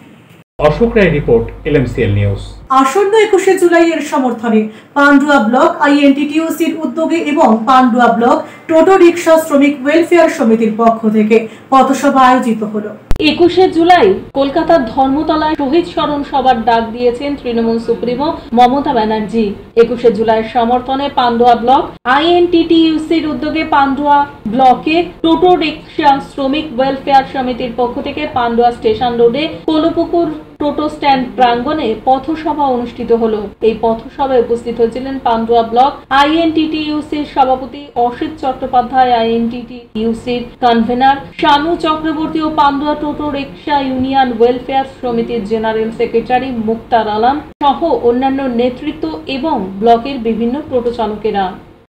অশোক রায় রিপোর্ট, LMCL নিউজ। আসন্ন 21শে জুলাইয়ের সমর্থনে পান্ডুয়া ব্লক INTTUCর উদ্যোগে এবং পান্ডুয়া ব্লক টোটো রিক্সা শ্রমিক ওয়েলফেয়ার সমিতির পক্ষ থেকে পথসভা আয়োজিত হলো। 21শে জুলাই কলকাতার ধর্মতলায় শহীদ স্মরণ সভার ডাক দিয়েছেন তৃণমূল সুপ্রিমো মমতা ব্যানার্জি। 21শে জুলাইয়ের সমর্থনে পান্ডুয়া ব্লক INTTUCর উদ্যোগে পান্ডুয়া ব্লকে টোটো রিক্সা শ্রমিক ওয়েলফেয়ার সমিতির পক্ষ থেকে পান্ডুয়া স্টেশন রোডে কোলপুকুর টোটো স্ট্যান্ড প্রাঙ্গণে পথসভা অনুষ্ঠিত হলো। এই পথসভায় উপস্থিত হয়েছিলেন পান্ডুয়া ব্লক INTTUCর সভাপতি অসিত চট্টোপাধ্যায়, INTTUCর কনভেনার শানু চক্রবর্তী ও পান্ডুয়া টোটো রিক্সা ইউনিয়ন ওয়েলফেয়ার সমিতির জেনারেল সেক্রেটারি মুক্তার আলম সহ অন্যান্য নেতৃত্ব এবং ব্লকের বিভিন্ন টোটো চালকেরা।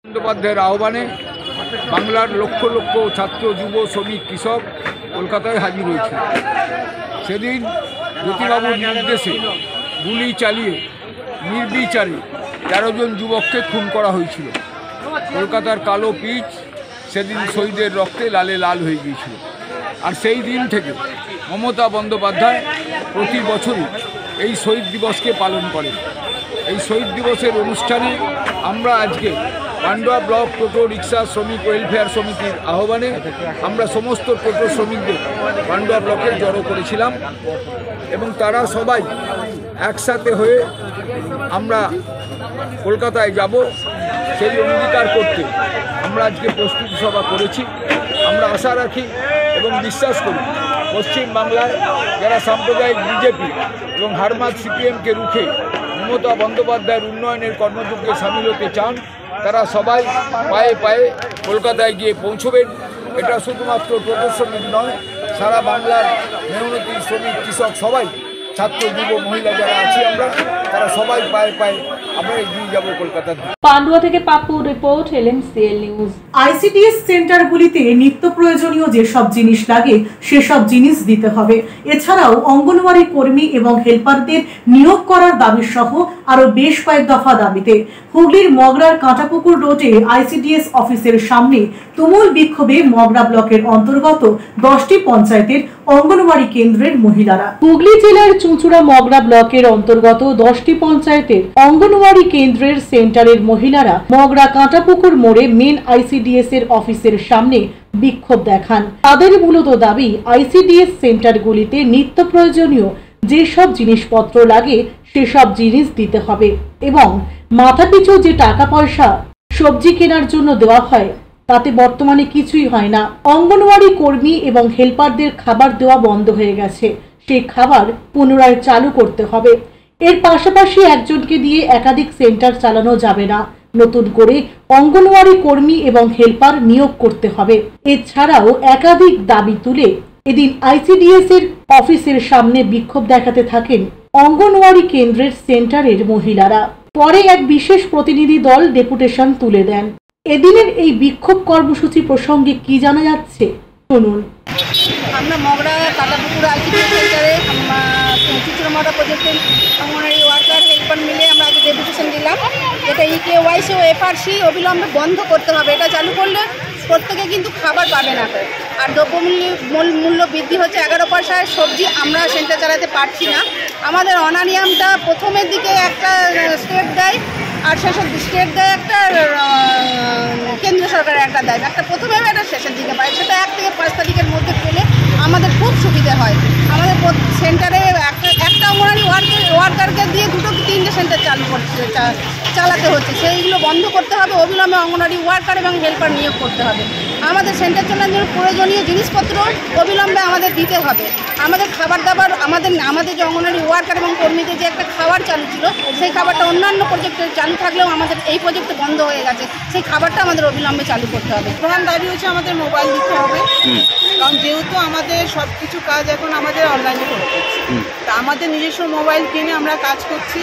বন্দ্যোপাধ্যায়ের আহ্বানে বাংলার লক্ষ লক্ষ ছাত্র, যুব, শ্রমিক, কৃষক কলকাতায় হাজির হয়েছে। সেদিন জ্যোতিবাবুর নির্দেশে গুলি চালিয়ে নির্বিচারে 13 জন যুবককে খুন করা হয়েছিল। কলকাতার কালো পিচ সেদিন শহীদের রক্তে লালে লাল হয়ে গিয়েছিল। আর সেই দিন থেকে মমতা বন্দ্যোপাধ্যায় প্রতি বছরই এই শহীদ দিবসকে পালন করেন। এই শহীদ দিবসের অনুষ্ঠানে আমরা আজকে পান্ডুয়া ব্লক টোটো রিক্সা শ্রমিক ওয়েলফেয়ার সমিতির আহ্বানে আমরা সমস্ত টোটো শ্রমিকদের পান্ডুয়া ব্লকে জড়ো করেছিলাম এবং তারা সবাই একসাথে হয়ে আমরা কলকাতায় যাব সেই অঙ্গীকার করতে আমরা আজকে প্রস্তুতি সভা করেছি। আমরা আশা রাখি এবং বিশ্বাস করি পশ্চিমবাংলায় যারা সাম্প্রদায়িক বিজেপি এবং হারমাত CPMকে রুখে মমতা বন্দ্যোপাধ্যায়ের উন্নয়নের কর্মযজ্ঞে সামিল হতে চান, তারা সবাই পায়ে পায়ে কলকাতায় গিয়ে পৌঁছবেন। এটা শুধুমাত্র টোটো শ্রমিক নয়, সারা বাংলার মেহনতি শ্রমিক, কৃষক সবাই, ছাত্র, যুব, মহিলা যারা আছি আমরা, তারা সবাই পায়ে পায়ে আমরা এগিয়ে যাব কলকাতার দিকে। পান্ডুয়া থেকে Pappu report, LMCL news. ICDS সেন্টারগুলিতে নিত্য প্রয়োজনীয় যেসব জিনিস লাগে সেসব জিনিস দিতে হবে। এছাড়াও অঙ্গনওয়াড়ি কর্মী এবং হেল্পারদের নিয়োগ করার দাবি সহ আরো বেশ কয়েক দফা দাবিতে হুগলির মগরার কাঁটাপুকুর রোডে ICDS অফিসের সামনে তুমুল বিক্ষোভে মগরা ব্লকের অন্তর্গত 10টি পঞ্চায়েতের অঙ্গনওয়াড়ি কেন্দ্রের মহিলারা। হুগলি জেলার চুঁচুড়া মগরা ব্লকের অন্তর্গত 10টি পঞ্চায়েতের অঙ্গনওয়াড়ি কেন্দ্রের সেন্টারের মহিলারা মগরা কাঁটাপুকুর মোড়ে মেন ICDS এর অফিসের সামনে বিক্ষোভ দেখান। তাদের মূলত দাবি ICDS সেন্টারগুলিতে নিত্য প্রয়োজনীয় যেসব জিনিসপত্র লাগে সেসব জিনিস দিতে হবে এবং মাথাপিছু যে টাকা পয়সা সবজি কেনার জন্য দেওয়া হয় তাতে বর্তমানে কিছুই হয় না। অঙ্গনওয়াড়ি কর্মী এবং হেল্পারদের খাবার দেওয়া বন্ধ হয়ে গেছে। সেই খাবার পুনরায় চালু করতে হবে। এর পাশাপাশি একজনকে দিয়ে একাধিক সেন্টার চালানো যাবে না, নতুন করে অঙ্গনওয়াড়ি কর্মী এবং হেল্পার নিয়োগ করতে হবে। এছাড়াও একাধিক দাবি তুলে এদিন আইসিডিএস এর অফিসের সামনে বিক্ষোভ দেখাতে থাকেন অঙ্গনওয়াড়ি কেন্দ্রের সেন্টারের মহিলারা। পরে এক বিশেষ প্রতিনিধি দল ডেপুটেশন তুলে দেন। এদিনের এই বিক্ষোভ কর্মসূচি প্রসঙ্গে কি জানা যাচ্ছে শুনুন। আমরা মগরা কাটাপুকুর আইসিডিএস সেন্টারে চুচুড়ামারা প্রজেক্টের অঙ্গনওয়াড়ি ওয়ার্কার হেল্পার মিলে আমরা আজকে ডেপুটেশন দিলাম। এটা ইকেওয়াইসি ও এফআরসি অবিলম্বে বন্ধ করতে হবে। এটা চালু করলে প্রত্যেকে কিন্তু খাবার পাবে না। আর দ্রব্যমূল্য বৃদ্ধি হচ্ছে 11 পয়সায় সবজি আমরা সেন্টার চালাতে পারছি না। আমাদের অনানিয়ামটা প্রথমের দিকে একটা স্টেট দেয় আর শেষের স্টেট দেয় একটা, কেন্দ্র সরকারের একটা দেয় একটা, প্রথমে একটা শেষের দিকে পায়। সেটা 1 থেকে 5 তারিখের মধ্যে পেলে আমাদের খুব সুবিধা হয়। আমাদের সেন্টারে একটা অঙ্গনওয়াড়ি ওয়ার্কারকে দিয়ে 2 থেকে 3টে সেন্টার চালাতে হচ্ছে। সেইগুলো বন্ধ করতে হবে। অবিলম্বে অঙ্গনওয়াড়ি ওয়ার্কার এবং হেল্পার নিয়োগ করতে হবে। আমাদের সেন্টার চালানোর জন্য প্রয়োজনীয় জিনিসপত্র অবিলম্বে আমাদের দিতে হবে। আমাদের খাবার দাবার আমাদের যে অঙ্গনওয়াড়ি ওয়ার্কার এবং কর্মীদের যে একটা খাবার চালু ছিল, সেই খাবারটা অন্যান্য প্রজেক্টে চালু থাকলেও আমাদের এই প্রজেক্টে বন্ধ হয়ে গেছে। সেই খাবারটা আমাদের অবিলম্বে চালু করতে হবে। প্রধান দাবি হচ্ছে আমাদের মোবাইল দিতে হবে, কারণ যেহেতু আমাদের সব কিছু কাজ এখন আমাদের অনলাইনে করতে হচ্ছে। তা আমাদের নিজস্ব মোবাইল কিনে আমরা কাজ করছি।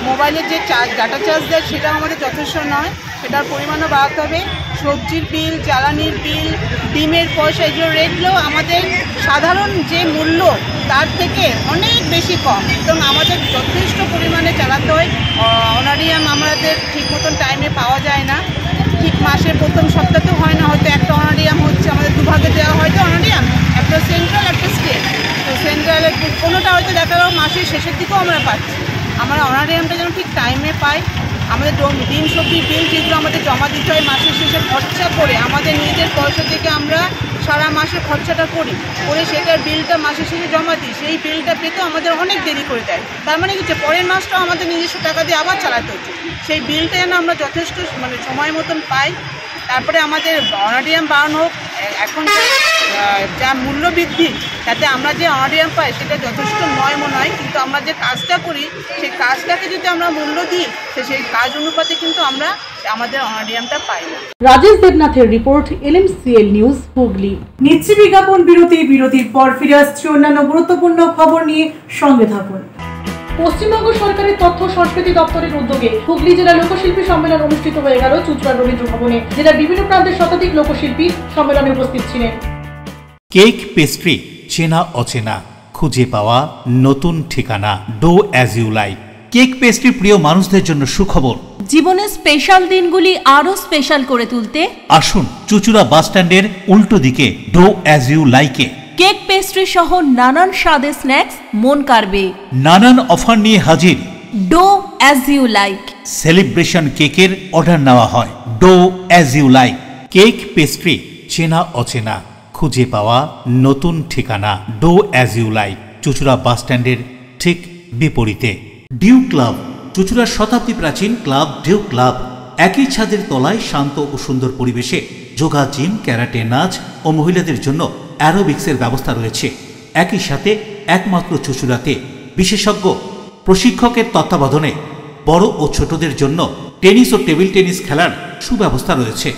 মোবাইলের যে ডাটা চার্জ দেয় সেটাও আমাদের যথেষ্ট নয়, সেটার পরিমাণও বাড়াতে হবে। সবজির বিল, জ্বালানির বিল, ডিমের পয়সা, এগুলো রেটগুলো আমাদের সাধারণ যে মূল্য তার থেকে অনেক বেশি কম, এবং আমাদের যথেষ্ট পরিমাণে চালাতে হয়। অনারিয়াম আমাদের ঠিক মতন টাইমে পাওয়া যায় না। ঠিক মাসের প্রথম সপ্তাহে হয় না, হয়তো একটা অনারিয়াম হচ্ছে, আমাদের দুভাগে দেওয়া হয়তো অনারিয়াম, একটা সেন্ট্রাল একটা স্টেট। তো সেন্ট্রালের কোনোটা হয়তো দেখা গেল মাসের শেষের দিকেও আমরা পাচ্ছি। আমরা অনারিয়ামটা যেন ঠিক টাইমে পাই। আমাদের ডিম সবজির বিল যেগুলো আমাদের জমা দিতে হয় মাসের শেষে খরচা করে, আমাদের নিজের পয়সা থেকে আমরা সারা মাসের খরচাটা করে সেটার বিলটা মাসের শেষে জমা দিই। সেই বিলটা পেতে আমাদের অনেক দেরি করে দেয়। তার মানে কিছু পরের মাসটাও আমাদের নিজস্ব টাকা দিয়ে আবার চালাতে হচ্ছে। সেই বিলটা যেন আমরা যথেষ্ট সময় মতন পাই। তারপরে আমাদের অনারিয়াম বাড়ানো হোক। এখন যা মূল্য বৃদ্ধি, তাতে আমরা যে অনারিয়াম পাই সেটা যথেষ্ট নয় মনে হয়, কিন্তু আমরা যে কাজটা করি সেই কাজটাকে যদি আমরা মূল্য দিই, সেই কাজ অনুপাতে কিন্তু আমরা আমাদের অনারিয়ামটা পাই না। রাজেশ দেবনাথের রিপোর্ট, LMCL নিউজ, হুগলি। নিচ্ছি বিজ্ঞাপন বিরতি। বিরতির পর ফিরে আসছি অন্যান্য গুরুত্বপূর্ণ খবর নিয়ে, সঙ্গে থাকুন। পশ্চিমবঙ্গ সরকারের তথ্য সংস্কৃতি দপ্তরের উদ্যোগে হুগলি জেলা লোকশিল্পী সম্মেলন অনুষ্ঠিত হয়ে গেল চুচড়া রবীন্দ্র ভবনে। জেলার বিভিন্ন প্রান্তের শতাধিক লোকশিল্পী সম্মেলনে উপস্থিত ছিলেন। কেক পেস্ট্রি, চেনা অচেনা, খুঁজে পাওয়া নতুন ঠিকানা, do as you like. Cake pastry প্রিয় মানুষদের জন্য সুখবর। জীবনের স্পেশাল দিনগুলি আরো স্পেশাল করে তুলতে আসুন চুচুড়া বাস স্ট্যান্ডের উল্টো দিকে ডো অ্যাজ ইউ লাইকে। কেক পেস্ট্রি সহ নানান স্বাদের স্ন্যাক্স মন কাড়বে। নানান অফার নিয়ে হাজির Dough as you Like. Celebration কেকের অর্ডার নেওয়া হয়। Dough as you like. Cake pastry, চেনা অচেনা, খুঁজে পাওয়া নতুন ঠিকানা, do as you Like. Chuchura bus স্ট্যান্ডের ঠিক বিপরীতে। ডিউ ক্লাব, চুচুড়ার শতাব্দী প্রাচীন ক্লাব ডিউ ক্লাব। একই ছাদের তলায় শান্ত ও সুন্দর পরিবেশে যোগা, জিম, ক্যারাটে, নাচ ও মহিলাদের জন্য অ্যারোবিক্সের ব্যবস্থা রয়েছে। একই সাথে একমাত্র চুচুড়াতে বিশেষজ্ঞ প্রশিক্ষকের তত্ত্বাবধানে বড় ও ছোটদের জন্য টেনিস ও টেবিল টেনিস খেলার সুব্যবস্থা রয়েছে।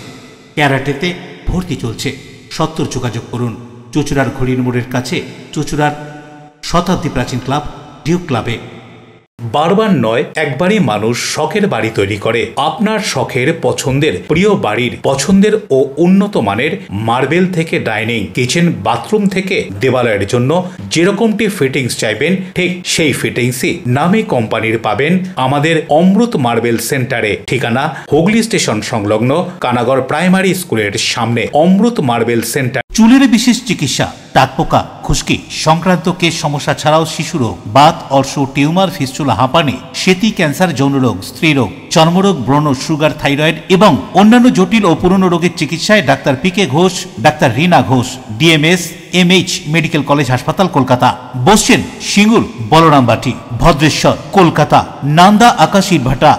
ক্যারাটেতে ভর্তি চলছে। সত্তর যোগাযোগ করুন চুচুড়ার ঘড়ির মোড়ের কাছে চুচুড়ার শতাব্দী প্রাচীন ক্লাব ডিউ ক্লাবে। বারবার নয়, একবারই মানুষ শখের বাড়ি তৈরি করে। আপনার শখের পছন্দের প্রিয় বাড়ির পছন্দের ও উন্নত মানের মার্বেল থেকে ডাইনিং, কিচেন, বাথরুম থেকে দেওয়ালের জন্য যেরকমটি ফিটিংস চাইবেন ঠিক সেই ফিটিংসই নামী কোম্পানির পাবেন আমাদের অমৃত মার্বেল সেন্টারে। ঠিকানা হুগলি স্টেশন সংলগ্ন কানাগড় প্রাইমারি স্কুলের সামনে। অমৃত মার্বেল সেন্টার। চুলের বিশেষ চিকিৎসা, টাকপোকা, খুশকি সংক্রান্ত কেশ সমস্যা ছাড়াও শিশুরোগ, বাত, অর্শ, টিউমার, ফিস্টুলা, হাঁপানি, সেতি, ক্যান্সার, যৌনরোগ, স্ত্রীরোগ, চর্মরোগ, ব্রণ, সুগার, থাইরয়েড এবং অন্যান্য জটিল ও পুরনো রোগের চিকিৎসায় doctor PK Ghosh, doctor Rina Ghosh, DMS MH medical college হাসপাতাল, কলকাতা। বসছেন সিঙ্গুর, বলরামবাটি, ভদ্রেশ্বর, কলকাতা, নান্দা, আকাশ, ইটভাটা,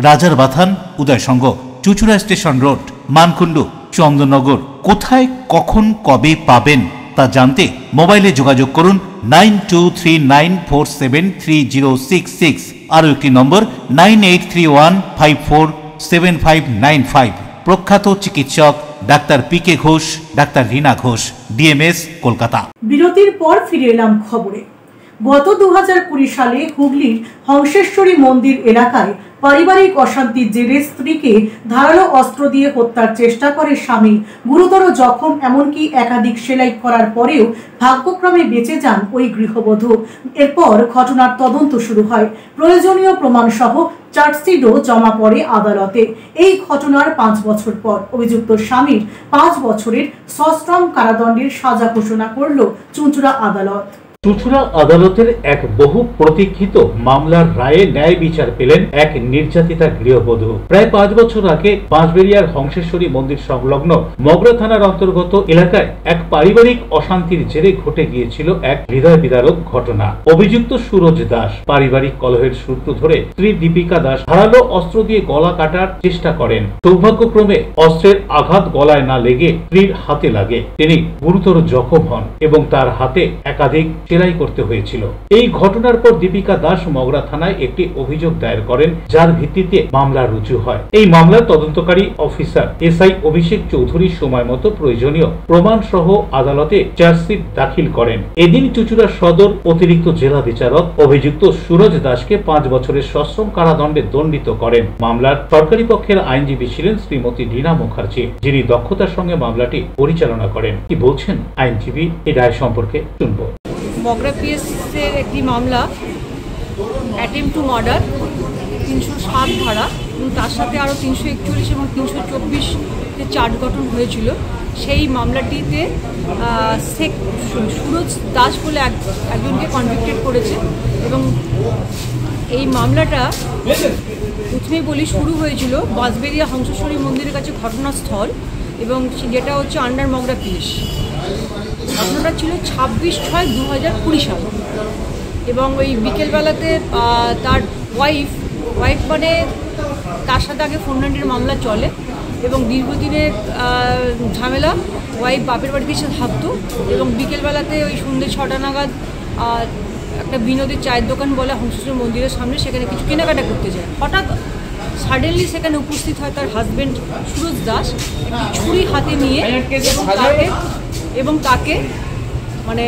রাজার বাথান, উদয়সঙ্গ, চুচুড়া স্টেশন রোড, মানকুণ্ডু, চন্দননগর। কোথায়, কখন, কবে পাবেন তা জানতে মোবাইলে যোগাযোগ করুন 9239473066। আরও একটি নম্বর 9831547595। প্রখ্যাত চিকিৎসক doctor PK Ghosh, doctor Rina Ghosh, DMS, Kolkata. বিরতির পর ফিরে এলাম খবরে। গত 2020 সালে হুগলির হংসেশ্বরী মন্দির এলাকায় পারিবারিক অশান্তির জেরে স্ত্রীকে ধারালো অস্ত্র দিয়ে হত্যার চেষ্টা করে স্বামী, গুরুতর জখম, এমনকি একাধিক সেলাই করার পরেও ভাগ্যক্রমে বেঁচে যান ওই গৃহবধূ। এরপর ঘটনার তদন্ত শুরু হয়। প্রয়োজনীয় প্রমাণ সহ চার্জশিটও জমা পড়ে আদালতে। এই ঘটনার 5 বছর পর অভিযুক্ত স্বামীর 5 বছরের সশ্রম কারাদণ্ডের সাজা ঘোষণা করল চুঁচুড়া আদালত। চুঁচুড়া আদালতের এক বহু প্রতীক্ষিত মামলার রায়ে ন্যায় বিচার পেলেন এক নির্যাতিতা গৃহবধূ। প্রায় 5 বছর আগে বাঁশবেড়িয়ার হংসেশ্বরী মন্দির সংলগ্ন মগরা থানার অন্তর্গত এলাকায় এক পারিবারিক অশান্তির জেরে ঘটে গিয়েছিল এক হৃদয় বিদারক ঘটনা। অভিযুক্ত সুরজ দাস পারিবারিক কলহের সূত্র ধরে স্ত্রী দীপিকা দাস ধারালো অস্ত্র দিয়ে গলা কাটার চেষ্টা করেন। সৌভাগ্যক্রমে অস্ত্রের আঘাত গলায় না লেগে স্ত্রীর হাতে লাগে। তিনি গুরুতর জখম হন এবং তার হাতে একাধিক সেলাই করতে হয়েছিল। এই ঘটনার পর দীপিকা দাস মগরা থানায় একটি অভিযোগ দায়ের করেন, যার ভিত্তিতে মামলা রুজু হয়। এই মামলার তদন্তকারী অফিসার SI অভিষেক চৌধুরী সময় মতো প্রয়োজনীয় প্রমাণ সহ আদালতে চার্জশিট দাখিল করেন। এদিন চুঁচুড়া সদর অতিরিক্ত জেলা বিচারক অভিযুক্ত সুরজ দাসকে 5 বছরের সশ্রম কারাদণ্ডে দণ্ডিত করেন। মামলার সরকারি পক্ষের আইনজীবী ছিলেন শ্রীমতী রীনা মুখার্জি, যিনি দক্ষতার সঙ্গে মামলাটি পরিচালনা করেন। কি বলছেন আইনজীবী এই রায় সম্পর্কে শুনব। মগরা পিএসের একটি মামলা অ্যাটেম্প টু মার্ডার 307 ধারা এবং তার সাথে আরও 341 এবং 324 চার্জ গঠন হয়েছিল। সেই মামলাটিতে শেখ সুরজ দাস বলে একজনকে কনভিক্টেড করেছে এবং এই মামলাটা প্রথমেই বলি শুরু হয়েছিল বাঁশবেড়িয়া হংসেশ্বরী মন্দিরের কাছে ঘটনাস্থল এবং যেটা হচ্ছে আন্ডার মগরা পিএস। ঘটনাটা ছিল 26/6/2020 সাল এবং ওই বিকেলবেলাতে তার ওয়াইফ মানে তার সাথে আগে ফোনহান্ডের মামলা চলে এবং দীর্ঘদিনের ঝামেলা। ওয়াইফ বাপের বাড়িতে এসে থাকতো এবং বিকেলবেলাতে ওই সন্ধ্যে 6টা নাগাদ একটা বিনোদের চায়ের দোকান বলে হংসেশ্বরী মন্দিরের সামনে, সেখানে কিছু কেনাকাটা করতে যায়। হঠাৎ সাডেনলি সেখানে উপস্থিত হয় তার হাজব্যান্ড সুরজ দাস একটি ছুরি হাতে নিয়ে এবং তাকে মানে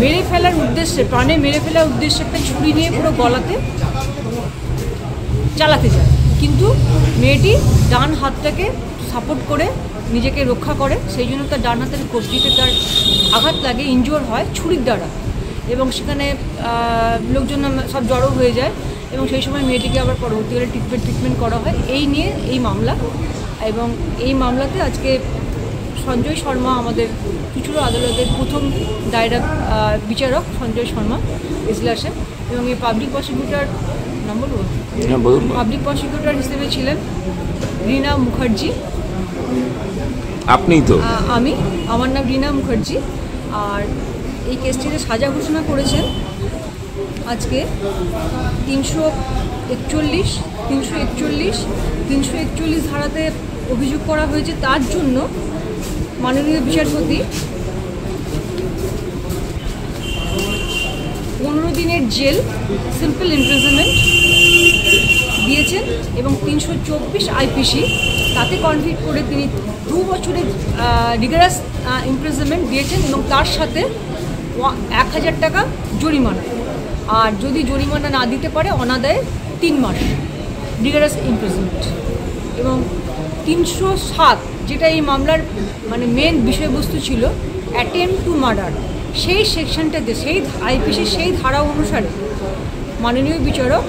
মেরে ফেলার উদ্দেশ্যে, প্রাণে মেরে ফেলার উদ্দেশ্যে একটা ছুরি নিয়ে পুরো গলাতে চালাতে যায়। কিন্তু মেয়েটি ডান হাতটাকে সাপোর্ট করে নিজেকে রক্ষা করে, সেই জন্য তার ডান হাতের কবজিতে তার আঘাত লাগে, ইনজিওর হয় ছুরির দ্বারা এবং সেখানে লোকজন সব জড়ো হয়ে যায় এবং সেই সময় মেয়েটিকে আবার পরবর্তীকালে ট্রিটমেন্ট করা হয়। এই নিয়ে এই মামলা এবং এই মামলাতে আজকে সঞ্জয় শর্মা আমাদের চুঁচুড়া আদালতের প্রথম দায়রা বিচারক সঞ্জয় শর্মা এজলাসে এবং এই পাবলিক প্রসিকিউটর পাবলিক প্রসিকিউটর হিসেবে ছিলেন রীনা মুখার্জি। আপনি তো? আমার নাম রীনা মুখার্জি। আর এই কেসটিতে সাজা ঘোষণা করেছেন আজকে 341 ধারাতে অভিযোগ করা হয়েছে। তার জন্য মাননীয় বিচারপতি 15 দিনের জেল সিম্পল ইমপ্রিজনমেন্ট দিয়েছেন এবং 324 IPC তাতে কনভিক্ট করে তিনি 2 বছরের রিগারাস ইমপ্রিজনমেন্ট দিয়েছেন এবং তার সাথে 1000 টাকা জরিমানা, আর যদি জরিমানা না দিতে পারে অনাদায়ে 3 মাস রিগারাস ইমপ্রিজনমেন্ট। এবং 307 যেটা এই মামলার মানে মেন বিষয়বস্তু ছিল অ্যাটেম্প টু মার্ডার, সেই সেকশনটাতে সেই IPC সেই ধারা অনুসারে মাননীয় বিচারক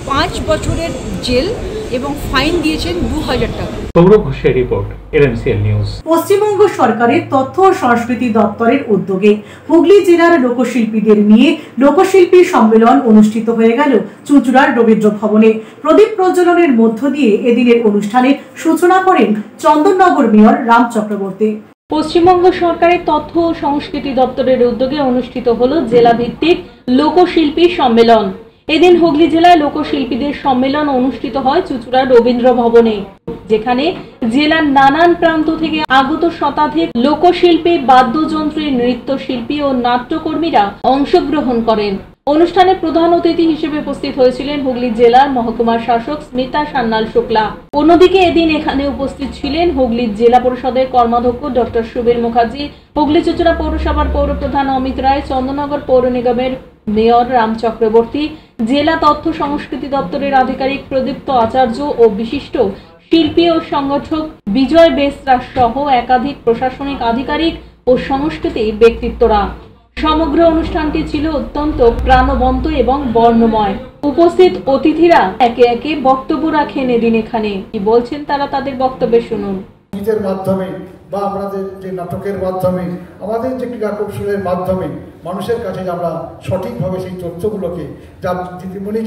5 বছরের জেল এবং ফাইন দিয়েছেন 2000 টাকা। সৌরভ ঘোষের রিপোর্ট, LMCL নিউজ। পশ্চিমবঙ্গ সরকারের তথ্য ও সংস্কৃতি দপ্তরের উদ্যোগে হুগলি জেলার লোকশিল্পীদের নিয়ে লোকশিল্পী সম্মেলন অনুষ্ঠিত হয়ে গেল চুঁচুড়ার রবীন্দ্র ভবনে। প্রদীপ প্রজ্বলনের মধ্য দিয়ে এদিনের অনুষ্ঠানের সূচনা করেন চন্দননগর মেয়র রাম চক্রবর্তী। পশ্চিমবঙ্গ সরকারের তথ্য ও সংস্কৃতি দপ্তরের উদ্যোগে অনুষ্ঠিত হলো জেলা ভিত্তিক লোকশিল্পী সম্মেলন। এদিন হুগলি জেলায় লোকশিল্পীদের সম্মেলন অনুষ্ঠিত হয় চুঁচুড়া রবীন্দ্র ভবনে, যেখানে জেলার নানান প্রান্ত থেকে আগত শতাধিক লোকশিল্পী, বাদ্যযন্ত্রী, নৃত্যশিল্পী ও নাট্যকর্মীরা অংশগ্রহণ করেন। অনুষ্ঠানে প্রধান অতিথি হিসেবে উপস্থিত হয়েছিলেন হুগলি জেলার মহকুমার শাসক স্মিতা সান্যাল শুক্লা। অন্যদিকে এদিন এখানে উপস্থিত ছিলেন হুগলি জেলা পরিষদের কর্মাধ্যক্ষ ডক্টর সুবীর মুখার্জি, হুগলি চুঁচুড়া পৌরসভার পৌরপ্রধান অমিত রায়, চন্দননগর পৌর নিগমের মেয়র রাম চক্রবর্তী, জেলা তথ্য সংস্কৃতি দপ্তরের আধিকারিক প্রদীপ্ত আচার্য ও বিশিষ্ট শিল্পী ও সংগঠক বিজয় বেসরা সহ একাধিক প্রশাসনিক আধিকারিক ও সাংস্কৃতিক ব্যক্তিত্বরা। সমগ্র অনুষ্ঠানটি ছিল অত্যন্ত প্রাণবন্ত এবং বর্ণময়। উপস্থিত অতিথিরা একে একে বক্তব্য রাখেন এদিন এখানে। কি বলছেন তারা, তাদের বক্তব্যে শুনুন। গীতের মাধ্যমে বা আমাদের যে নাটকের মাধ্যমে, আমাদের যে ক্রীড়া কৌশলের মাধ্যমে মানুষের কাছে আমরা সঠিকভাবে সেই তথ্যগুলোকে, যা দিদিমণি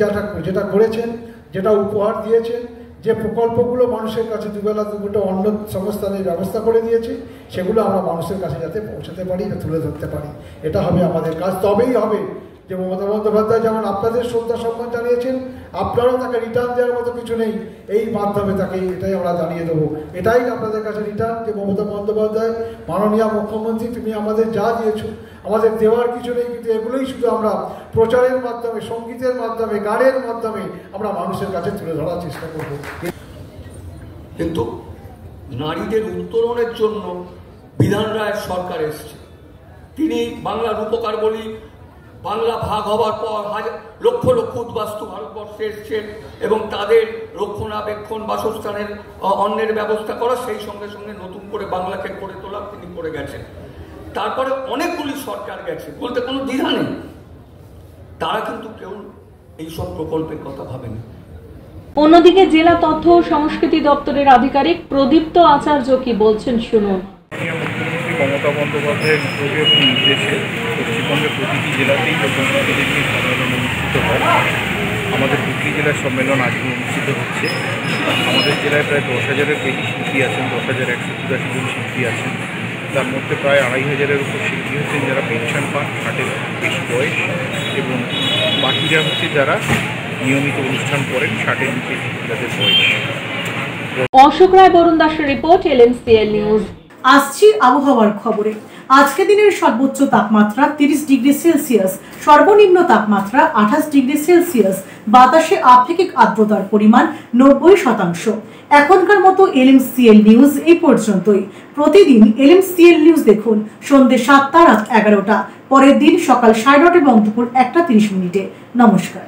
যেটা করেছেন, যেটা উপহার দিয়েছেন, যে প্রকল্পগুলো মানুষের কাছে দুবেলা দুটো অন্ন সংস্থানের ব্যবস্থা করে দিয়েছে, সেগুলো আমরা মানুষের কাছে যাতে পৌঁছাতে পারি, তুলে ধরতে পারি, এটা হবে আমাদের কাজ। তবেই হবে যে মমতা বন্দ্যোপাধ্যায় যেমন আপনাদের শ্রদ্ধা সম্মান জানিয়েছেন, আপনারাও তাকে রিটার্ন দেওয়ার মতো কিছু নেই, এই মাধ্যমে তাকে এটাই আমরা জানিয়ে দেবো। এটাই আপনাদের কাছে রিটার্ন যে মমতা বন্দ্যোপাধ্যায়, মাননীয় মুখ্যমন্ত্রী, তুমি আমাদের যা দিয়েছো, আমাদের দেওয়ার কিছু নেই, কিন্তু এগুলোই শুধু আমরা প্রচারের মাধ্যমে, সঙ্গীতের মাধ্যমে, গানের মাধ্যমে আমরা মানুষের কাছে তুলে ধরার চেষ্টা করব। কিন্তু নারীদের উত্তরণের জন্য বিধান রায়ের সরকার এসছে। তিনি বাংলার উপকার বলি, বাংলা ভাগ হওয়ার পর লক্ষ লক্ষ উদ্বাস্তু ভারতবর্ষে এসছেন এবং তাদের রক্ষণাবেক্ষণ, বাসস্থানের, অন্যের ব্যবস্থা করা, সেই সঙ্গে সঙ্গে নতুন করে বাংলাকে করে তোলা তিনি করে গেছেন। তারপরে অনেকগুলি সরকার গেছে, বলতে কোনো দ্বিধা নেই, তারা কিন্তু কেউ এইসব প্রকল্পের কথা ভাবেনি। অন্যদিকে জেলা তথ্য ও সংস্কৃতি দপ্তরের আধিকারিক প্রদীপ্ত আচার্য কি বলছেন শুনুন। মমতা বন্দ্যোপাধ্যায়ের উদ্যোগে এবং নির্দেশে পশ্চিমবঙ্গের প্রতিটি জেলাতেই লোকশিল্পীদের নিয়ে সম্মেলন অনুষ্ঠিত হয়। আমাদের হুগলি জেলার সম্মেলন আজকে অনুষ্ঠিত হচ্ছে। আমাদের জেলায় প্রায় 10,000-এর বেশি শিল্পী আছেন, 10,184 জন শিল্পী আছেন। তার মধ্যে প্রায় 2,500-এর উপর শিল্পী হচ্ছেন যারা পেনশন পান, 60-এর বেশি বয়স, এবং বাকিরা হচ্ছে যারা নিয়মিত অনুষ্ঠান করেন, 60-এর বেশি যাদের বয়স। অশোক রায়, বরুণ দাসের রিপোর্ট, LMCL নিউজ। আসছি আবহাওয়ার খবরে। আজকে দিনের সর্বোচ্চ তাপমাত্রা 30 ডিগ্রি সেলসিয়াস, সর্বনিম্ন তাপমাত্রা 28 ডিগ্রি সেলসিয়াস, বাতাসে আপেক্ষিক আর্দ্রতার পরিমাণ 90%। এখনকার মতো LMCL নিউজ এই পর্যন্তই। প্রতিদিন LMCL নিউজ দেখুন সন্ধ্যে 7টা, রাত 11টা, পরের দিন সকাল 9:30 এবং দুপুর 1টা 30 মিনিটে। নমস্কার।